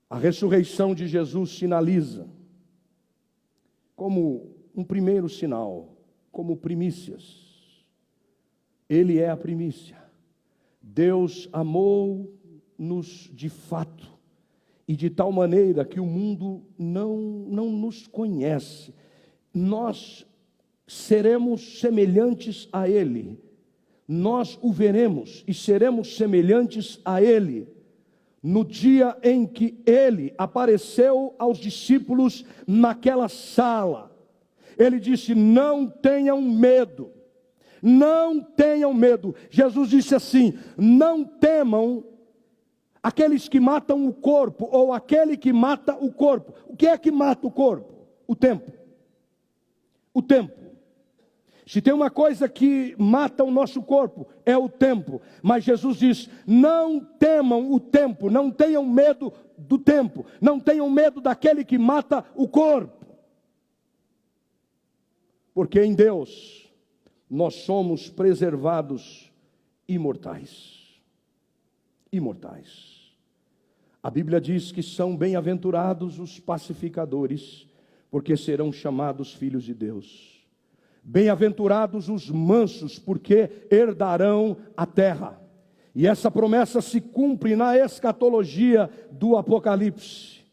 A ressurreição de Jesus sinaliza, como um primeiro sinal, como primícias. Ele é a primícia. Deus amou-nos de fato e de tal maneira que o mundo não nos conhece. Nós seremos semelhantes a Ele. Nós o veremos e seremos semelhantes a Ele no dia em que Ele apareceu aos discípulos naquela sala. Ele disse: não tenham medo, não tenham medo. Jesus disse assim: não temam aqueles que matam o corpo, ou aquele que mata o corpo. O que é que mata o corpo? O tempo. O tempo. Se tem uma coisa que mata o nosso corpo, é o tempo. Mas Jesus diz: não temam o tempo, não tenham medo do tempo, não tenham medo daquele que mata o corpo. Porque em Deus nós somos preservados imortais. Imortais. A Bíblia diz que são bem-aventurados os pacificadores, porque serão chamados filhos de Deus. Bem-aventurados os mansos, porque herdarão a terra. E essa promessa se cumpre na escatologia do Apocalipse.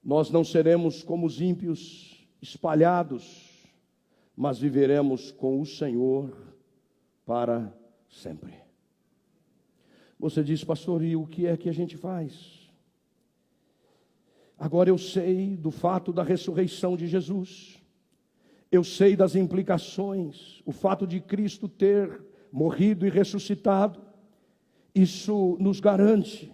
Nós não seremos como os ímpios espalhados, mas viveremos com o Senhor para sempre. Você diz: pastor, e o que é que a gente faz? Agora eu sei do fato da ressurreição de Jesus. Eu sei das implicações, o fato de Cristo ter morrido e ressuscitado. Isso nos garante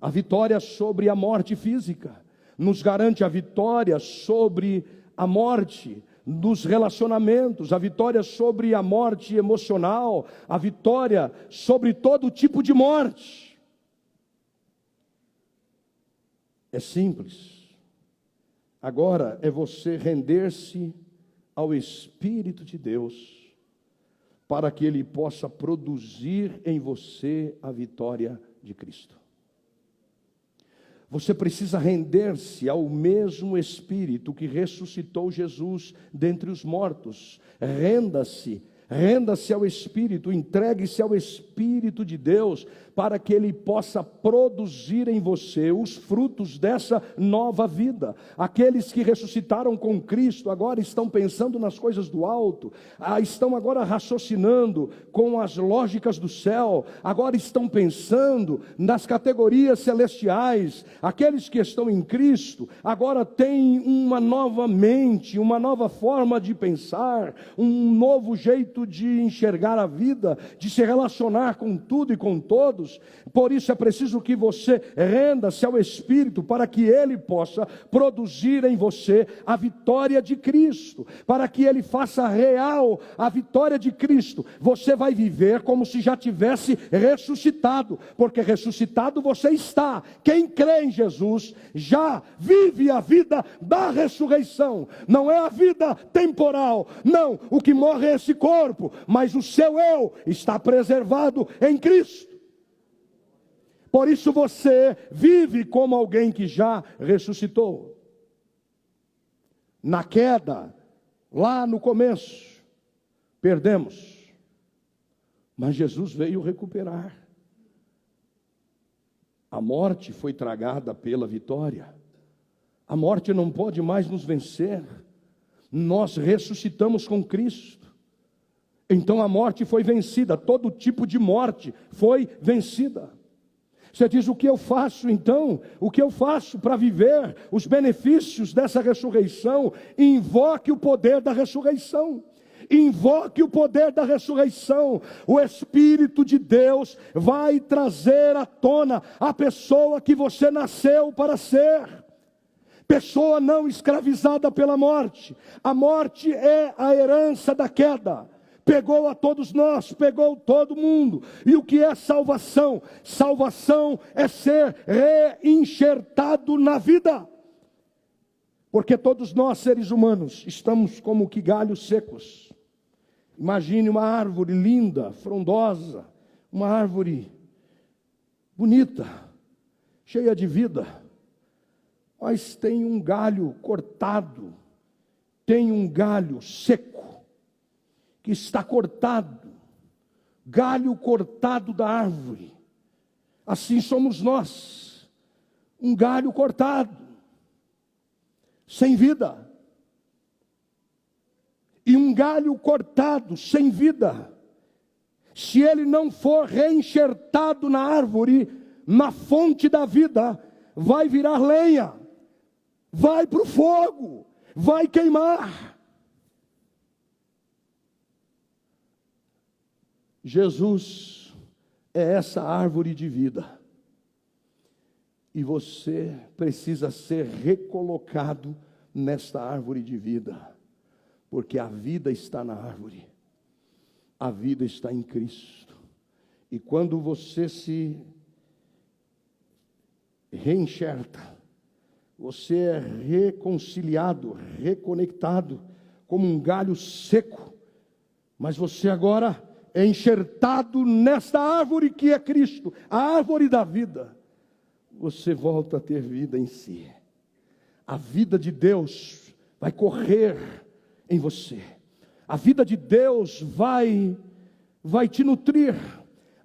a vitória sobre a morte física, nos garante a vitória sobre a morte dos relacionamentos, a vitória sobre a morte emocional, a vitória sobre todo tipo de morte. É simples. Agora é você render-se ao Espírito de Deus, para que Ele possa produzir em você a vitória de Cristo. Você precisa render-se ao mesmo Espírito que ressuscitou Jesus dentre os mortos. Renda-se ao Espírito, entregue-se ao Espírito de Deus, para que Ele possa produzir em você os frutos dessa nova vida. Aqueles que ressuscitaram com Cristo agora estão pensando nas coisas do alto, estão agora raciocinando com as lógicas do céu, agora estão pensando nas categorias celestiais. Aqueles que estão em Cristo agora têm uma nova mente, uma nova forma de pensar, um novo jeito de enxergar a vida, de se relacionar com tudo e com todos. Por isso é preciso que você renda-se ao Espírito, para que Ele possa produzir em você a vitória de Cristo, para que Ele faça real a vitória de Cristo. Você vai viver como se já tivesse ressuscitado, porque ressuscitado você está. Quem crê em Jesus já vive a vida da ressurreição. Não é a vida temporal, não, o que morre é esse corpo, mas o seu eu está preservado em Cristo. Por isso você vive como alguém que já ressuscitou. Na queda, lá no começo, perdemos, mas Jesus veio recuperar. A morte foi tragada pela vitória. A morte não pode mais nos vencer. Nós ressuscitamos com Cristo. Então a morte foi vencida, todo tipo de morte foi vencida. Você diz: o que eu faço então? O que eu faço para viver os benefícios dessa ressurreição? Invoque o poder da ressurreição. Invoque o poder da ressurreição. O Espírito de Deus vai trazer à tona a pessoa que você nasceu para ser. Pessoa não escravizada pela morte. A morte é a herança da queda. Pegou a todos nós, pegou todo mundo. E o que é salvação? Salvação é ser reenxertado na vida. Porque todos nós, seres humanos, estamos como que galhos secos. Imagine uma árvore linda, frondosa, uma árvore bonita, cheia de vida, mas tem um galho cortado, tem um galho seco, que está cortado, galho cortado da árvore. Assim somos nós, um galho cortado, sem vida. E um galho cortado, sem vida, se ele não for reenxertado na árvore, na fonte da vida, vai virar lenha, vai para o fogo, vai queimar. Jesus é essa árvore de vida. E você precisa ser recolocado nesta árvore de vida. Porque a vida está na árvore. A vida está em Cristo. E quando você se reenxerta, você é reconciliado, reconectado, como um galho seco. Mas você agora é enxertado nesta árvore que é Cristo, a árvore da vida. Você volta a ter vida em si. A vida de Deus vai correr em você. A vida de Deus vai te nutrir.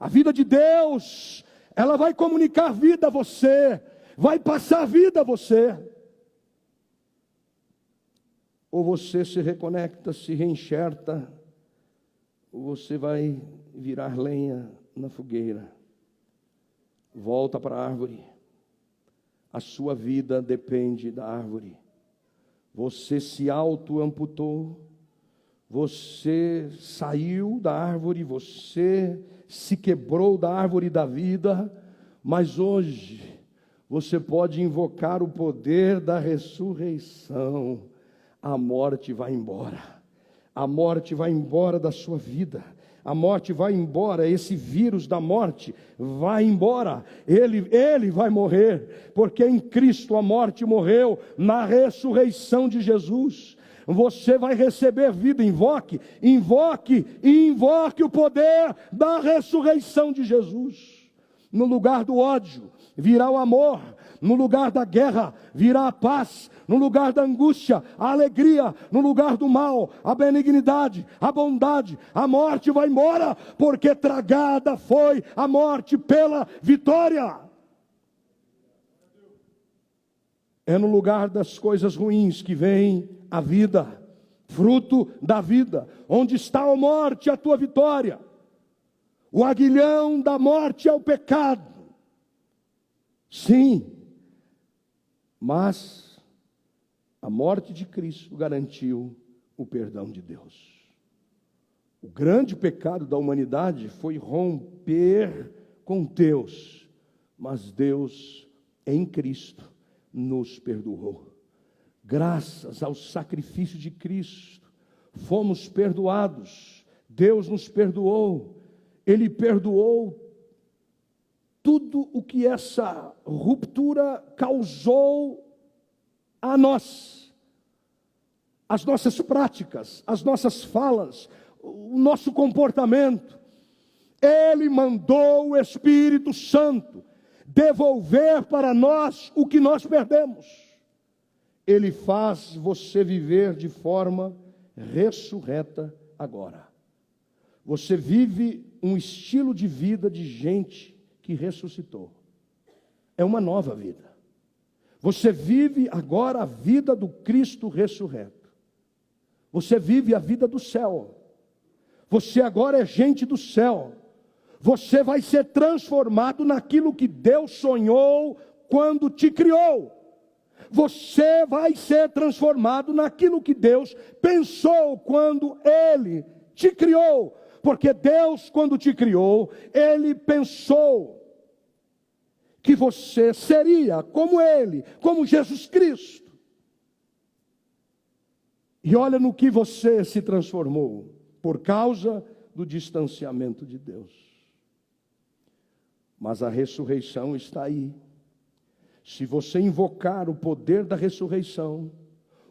A vida de Deus, ela vai comunicar vida a você, vai passar vida a você. Ou você se reconecta, se reenxerta, ou você vai virar lenha na fogueira. Volta para a árvore. A sua vida depende da árvore. Você se auto-amputou, você saiu da árvore, você se quebrou da árvore da vida, mas hoje você pode invocar o poder da ressurreição. A morte vai embora. A morte vai embora da sua vida. A morte vai embora, esse vírus da morte vai embora. Ele vai morrer, porque em Cristo a morte morreu na ressurreição de Jesus. Você vai receber vida. Invoque o poder da ressurreição de Jesus. No lugar do ódio virá o amor, no lugar da guerra virá a paz, no lugar da angústia a alegria, no lugar do mal a benignidade, a bondade. A morte vai embora, porque tragada foi a morte pela vitória. É no lugar das coisas ruins que vem a vida, fruto da vida. Onde está a morte, a tua vitória? O aguilhão da morte é o pecado. Sim, mas a morte de Cristo garantiu o perdão de Deus. O grande pecado da humanidade foi romper com Deus, mas Deus em Cristo nos perdoou. Graças ao sacrifício de Cristo, fomos perdoados. Deus nos perdoou. Ele perdoou tudo o que essa ruptura causou a nós. As nossas práticas, as nossas falas, o nosso comportamento. Ele mandou o Espírito Santo devolver para nós o que nós perdemos. Ele faz você viver de forma ressurreta agora. Você vive um estilo de vida de gente que ressuscitou. É uma nova vida. Você vive agora a vida do Cristo ressurreto. Você vive a vida do céu. Você agora é gente do céu. Você vai ser transformado naquilo que Deus sonhou quando te criou. Você vai ser transformado naquilo que Deus pensou quando Ele te criou. Porque Deus, quando te criou, Ele pensou que você seria como Ele, como Jesus Cristo. E olha no que você se transformou, por causa do distanciamento de Deus. Mas a ressurreição está aí. Se você invocar o poder da ressurreição,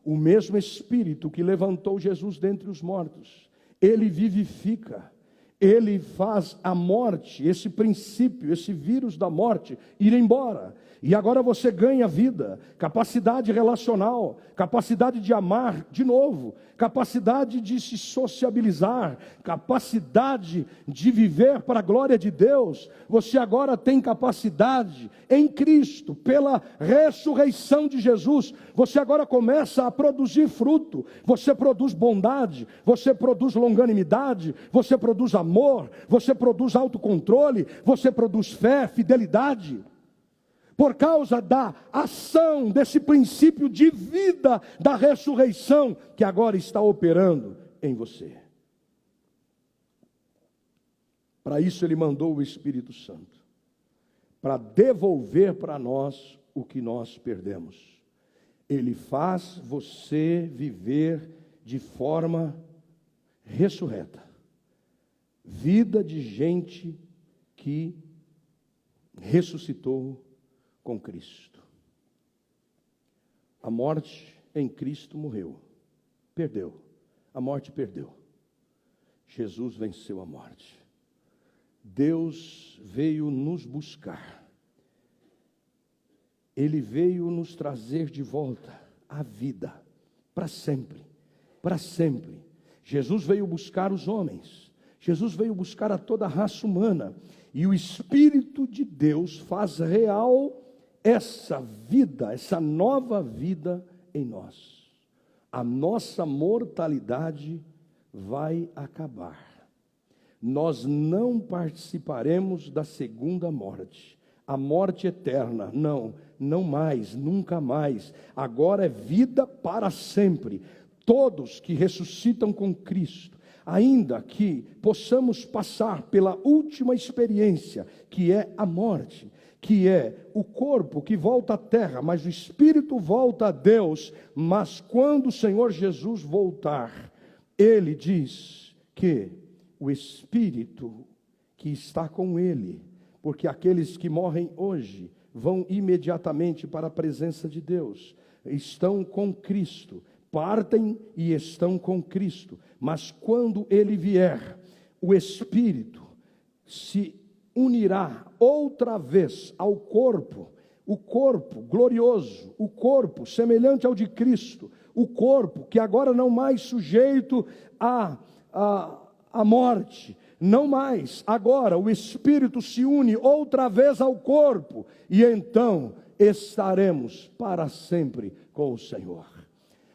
o mesmo Espírito que levantou Jesus dentre os mortos, Ele vivifica, Ele faz a morte, esse princípio, esse vírus da morte, ir embora. E agora você ganha vida, capacidade relacional, capacidade de amar de novo, capacidade de se sociabilizar, capacidade de viver para a glória de Deus. Você agora tem capacidade em Cristo, pela ressurreição de Jesus. Você agora começa a produzir fruto. Você produz bondade, você produz longanimidade, você produz amor, você produz autocontrole, você produz fé, fidelidade. Por causa da ação desse princípio de vida da ressurreição que agora está operando em você. Para isso Ele mandou o Espírito Santo, para devolver para nós o que nós perdemos. Ele faz você viver de forma ressurreta. Vida de gente que ressuscitou com Cristo. A morte em Cristo morreu, perdeu, a morte perdeu. Jesus venceu a morte. Deus veio nos buscar. Ele veio nos trazer de volta a vida, para sempre, para sempre. Jesus veio buscar os homens, Jesus veio buscar a toda a raça humana, e o Espírito de Deus faz real essa vida, essa nova vida em nós. A nossa mortalidade vai acabar. Nós não participaremos da segunda morte, a morte eterna. Não mais, nunca mais. Agora é vida para sempre. Todos que ressuscitam com Cristo, ainda que possamos passar pela última experiência, que é a morte, que é o corpo que volta à terra, mas o espírito volta a Deus. Mas quando o Senhor Jesus voltar, Ele diz que o Espírito que está com ele, porque aqueles que morrem hoje vão imediatamente para a presença de Deus, estão com Cristo, partem e estão com Cristo, mas quando ele vier, o Espírito se unirá outra vez ao corpo, o corpo glorioso, o corpo semelhante ao de Cristo, o corpo que agora não mais sujeito à morte, não mais, agora o Espírito se une outra vez ao corpo, e então estaremos para sempre com o Senhor.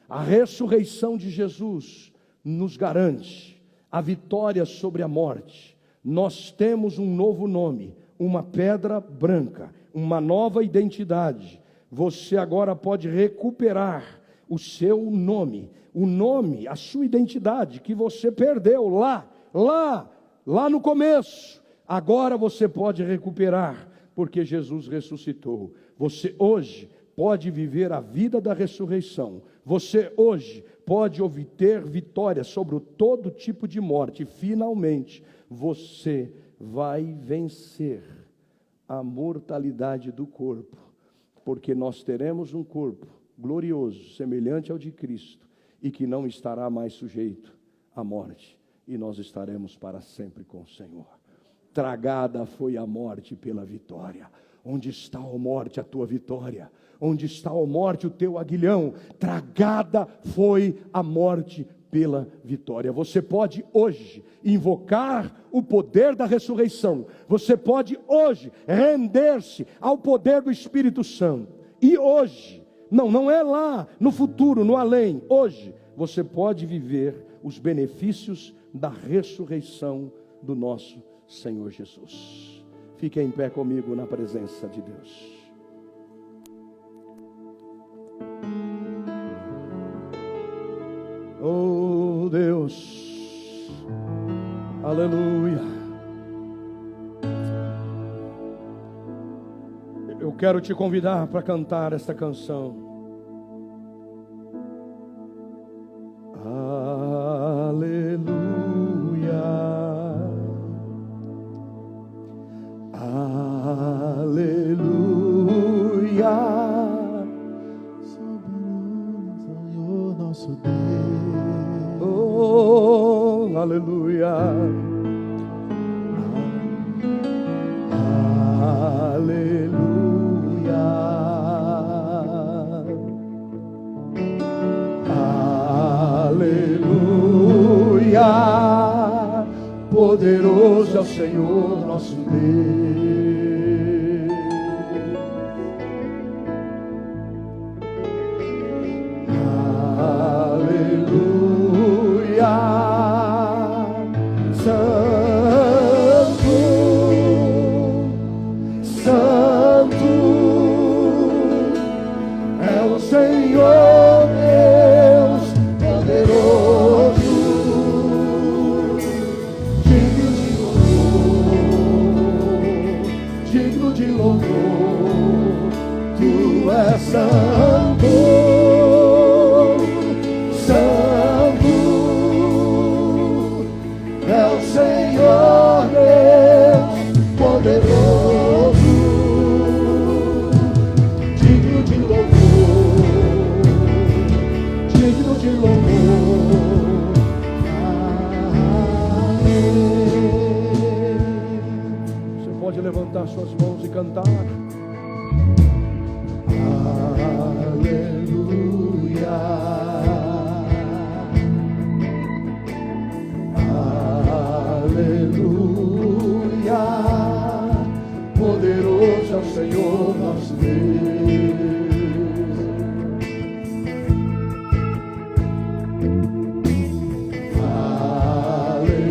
A ressurreição de Jesus nos garante a vitória sobre a morte. Nós temos um novo nome, uma pedra branca, uma nova identidade. Você agora pode recuperar o seu nome, o nome, a sua identidade que você perdeu lá no começo. Agora você pode recuperar, porque Jesus ressuscitou. Você hoje pode viver a vida da ressurreição. Você hoje pode obter vitória sobre todo tipo de morte. E finalmente você vai vencer a mortalidade do corpo, porque nós teremos um corpo glorioso, semelhante ao de Cristo, e que não estará mais sujeito à morte, e nós estaremos para sempre com o Senhor. Tragada foi a morte pela vitória. Onde está, ó morte, a tua vitória? Onde está, ó morte, o teu aguilhão? Tragada foi a morte pela vitória. Você pode hoje invocar o poder da ressurreição. Você pode hoje render-se ao poder do Espírito Santo. E hoje, não é lá no futuro, no além. Hoje, você pode viver os benefícios da ressurreição do nosso Senhor Jesus. Fique em pé comigo na presença de Deus. Oh Deus, aleluia. Eu quero te convidar para cantar esta canção. Aleluia, aleluia. Soberano Senhor nosso Deus. Oh, aleluia. Aleluia. Aleluia. Poderoso é o Senhor nosso Deus. Levantar suas mãos e cantar. Aleluia, aleluia. Poderoso é o Senhor nosso Deus. Aleluia.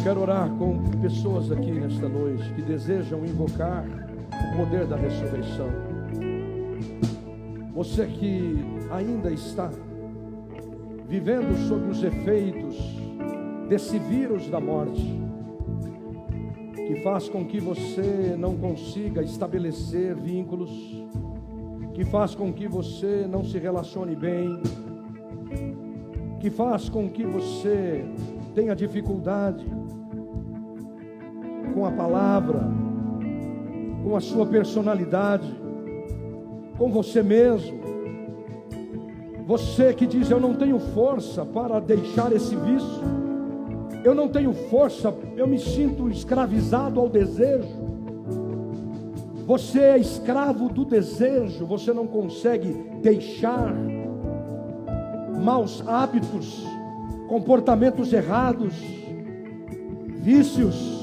quero orar com pessoas aqui nesta noite que desejam invocar o poder da ressurreição. Você que ainda está vivendo sob os efeitos desse vírus da morte, que faz com que você não consiga estabelecer vínculos, que faz com que você não se relacione bem, que faz com que você tenha dificuldade com a palavra, com a sua personalidade, com você mesmo. Você que diz: eu não tenho força para deixar esse vício, eu não tenho força, eu me sinto escravizado ao desejo. Você é escravo do desejo, você não consegue deixar maus hábitos, comportamentos errados, vícios,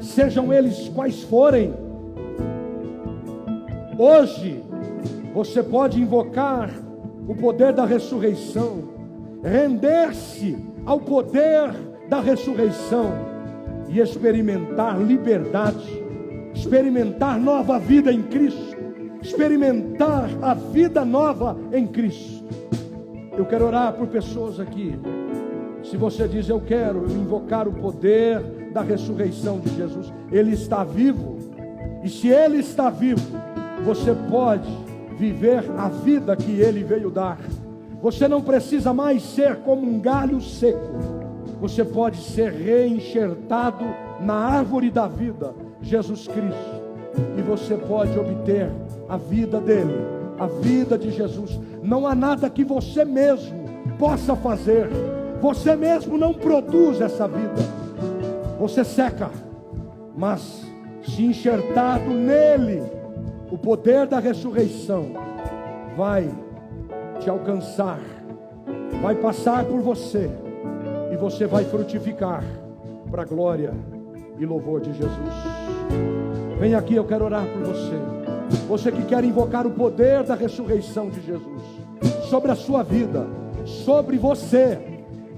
sejam eles quais forem. Hoje você pode invocar o poder da ressurreição, render-se ao poder da ressurreição e experimentar liberdade, experimentar nova vida em Cristo, experimentar a vida nova em Cristo. Eu quero orar por pessoas aqui. Se você diz: eu quero invocar o poder da ressurreição de Jesus, Ele está vivo, e se Ele está vivo, você pode viver a vida que Ele veio dar. Você não precisa mais ser como um galho seco, você pode ser reenxertado na árvore da vida, Jesus Cristo, e você pode obter a vida dele, a vida de Jesus. Não há nada que você mesmo possa fazer, você mesmo não produz essa vida, você seca, mas se enxertado nele, o poder da ressurreição vai te alcançar, vai passar por você, e você vai frutificar para a glória e louvor de Jesus. Vem aqui, eu quero orar por você. Você que quer invocar o poder da ressurreição de Jesus sobre a sua vida, sobre você.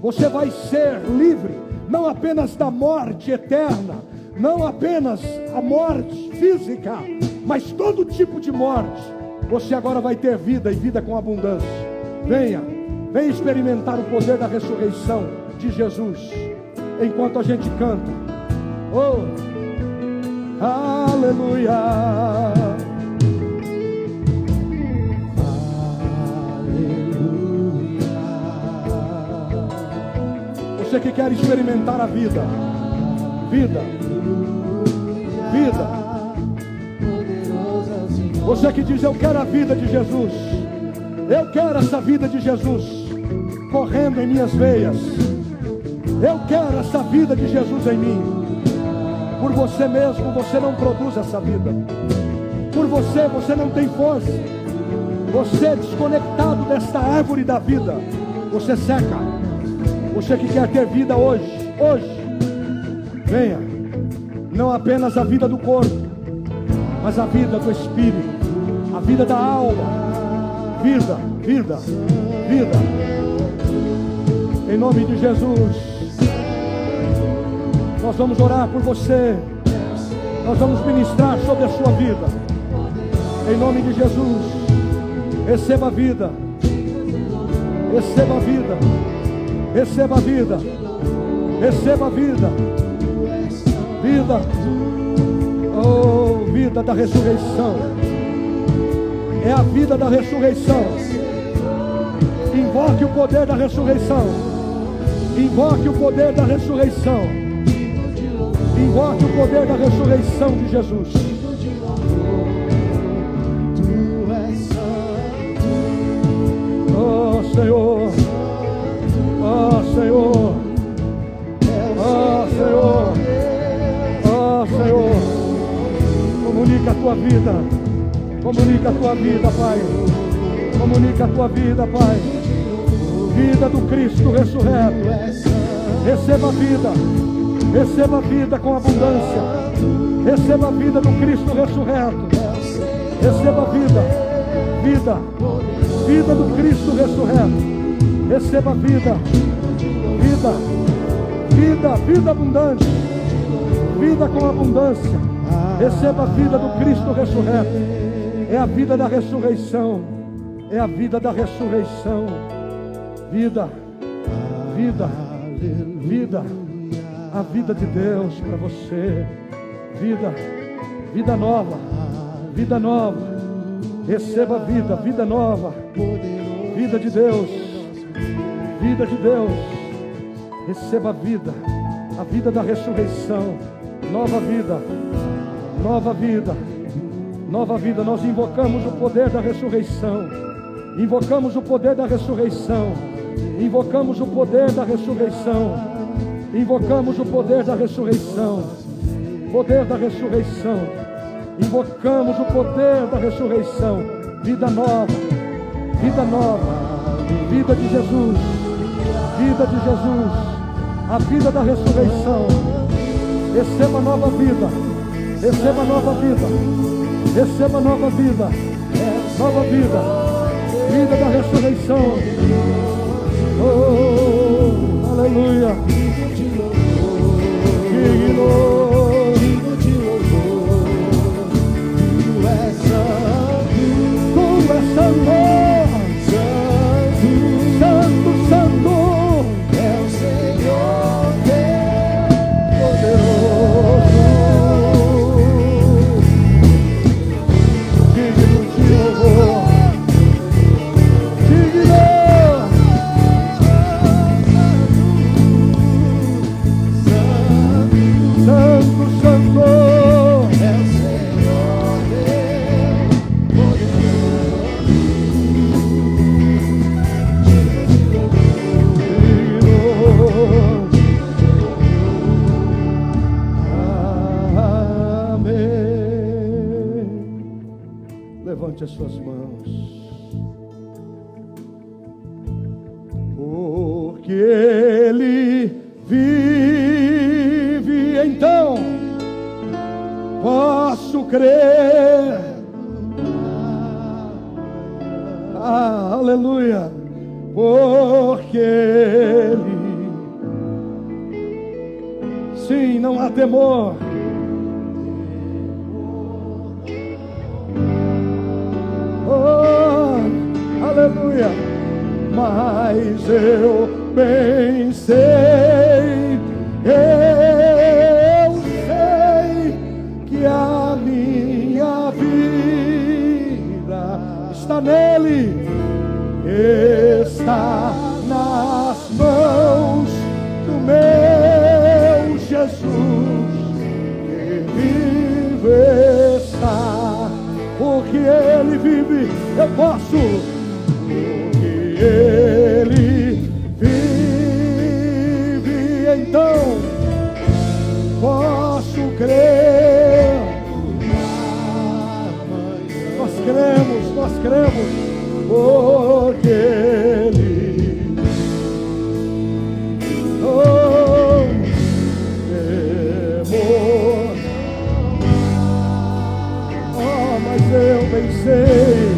Você vai ser livre, não apenas da morte eterna, não apenas a morte física, mas todo tipo de morte. Você agora vai ter vida, e vida com abundância. Venha experimentar o poder da ressurreição de Jesus, enquanto a gente canta. Oh, aleluia, aleluia. Você que quer experimentar a vida, vida. Você que diz: eu quero a vida de Jesus, eu quero essa vida de Jesus correndo em minhas veias, eu quero essa vida de Jesus em mim. Por você mesmo você não produz essa vida, por você não tem força, você é desconectado desta árvore da vida, você seca. Você que quer ter vida hoje, venha, não apenas a vida do corpo, mas a vida do espírito, a vida da alma, vida. Em nome de Jesus, nós vamos orar por você, nós vamos ministrar sobre a sua vida. Em nome de Jesus, receba a vida, receba a vida, receba a vida, receba a vida, vida. Oh, vida da ressurreição, é a vida da ressurreição. Invoque o poder da ressurreição, invoque o poder da ressurreição, invoque o poder da ressurreição de Jesus. Oh Senhor, oh Senhor, oh Senhor, oh Senhor. Comunica a tua vida, comunica a tua vida, Pai, comunica a tua vida, Pai. Vida do Cristo ressurreto, receba a vida com abundância, receba a vida do Cristo ressurreto, receba a vida do Cristo ressurreto, receba a vida, Vida, vida abundante. Vida com abundância. Receba a vida do Cristo ressurreto. É a vida da ressurreição. É a vida da ressurreição. Vida, vida, vida. A vida de Deus para você. Vida, vida nova. Vida nova. Receba a vida, vida nova. Vida de Deus. Vida de Deus. Receba a vida da ressurreição. Nova vida. Nova vida. Nova vida. Nós invocamos o poder da ressurreição. Invocamos o poder da ressurreição. Invocamos o poder da ressurreição. Invocamos o poder da ressurreição. Poder da ressurreição. Invocamos o poder da ressurreição. Vida nova. Vida nova. Vida de Jesus. Vida de Jesus. A vida da ressurreição. Receba nova vida. Receba nova vida. Receba nova vida. Nova vida. Vida da ressurreição. Oh, aleluia. Digno de louvor. Tu és santo. Tu és santo. Santo, santo. É o Senhor Deus poderoso. Digno de louvor. Levante as suas mãos. Porque Ele vive, então posso crer. Aleluia. Porque Ele, sim, não há temor. Aleluia. Mas eu bem sei, eu sei que a minha vida está nele, está nas mãos do meu Jesus, que vive está, porque ele vive, eu posso. Ele vive, então posso crer. Nós cremos, porque Ele, oh, temor, oh, mas eu bem sei.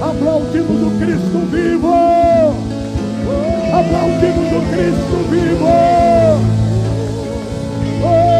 Aplaudimos o Cristo vivo. Aplaudimos o Cristo vivo. Oh!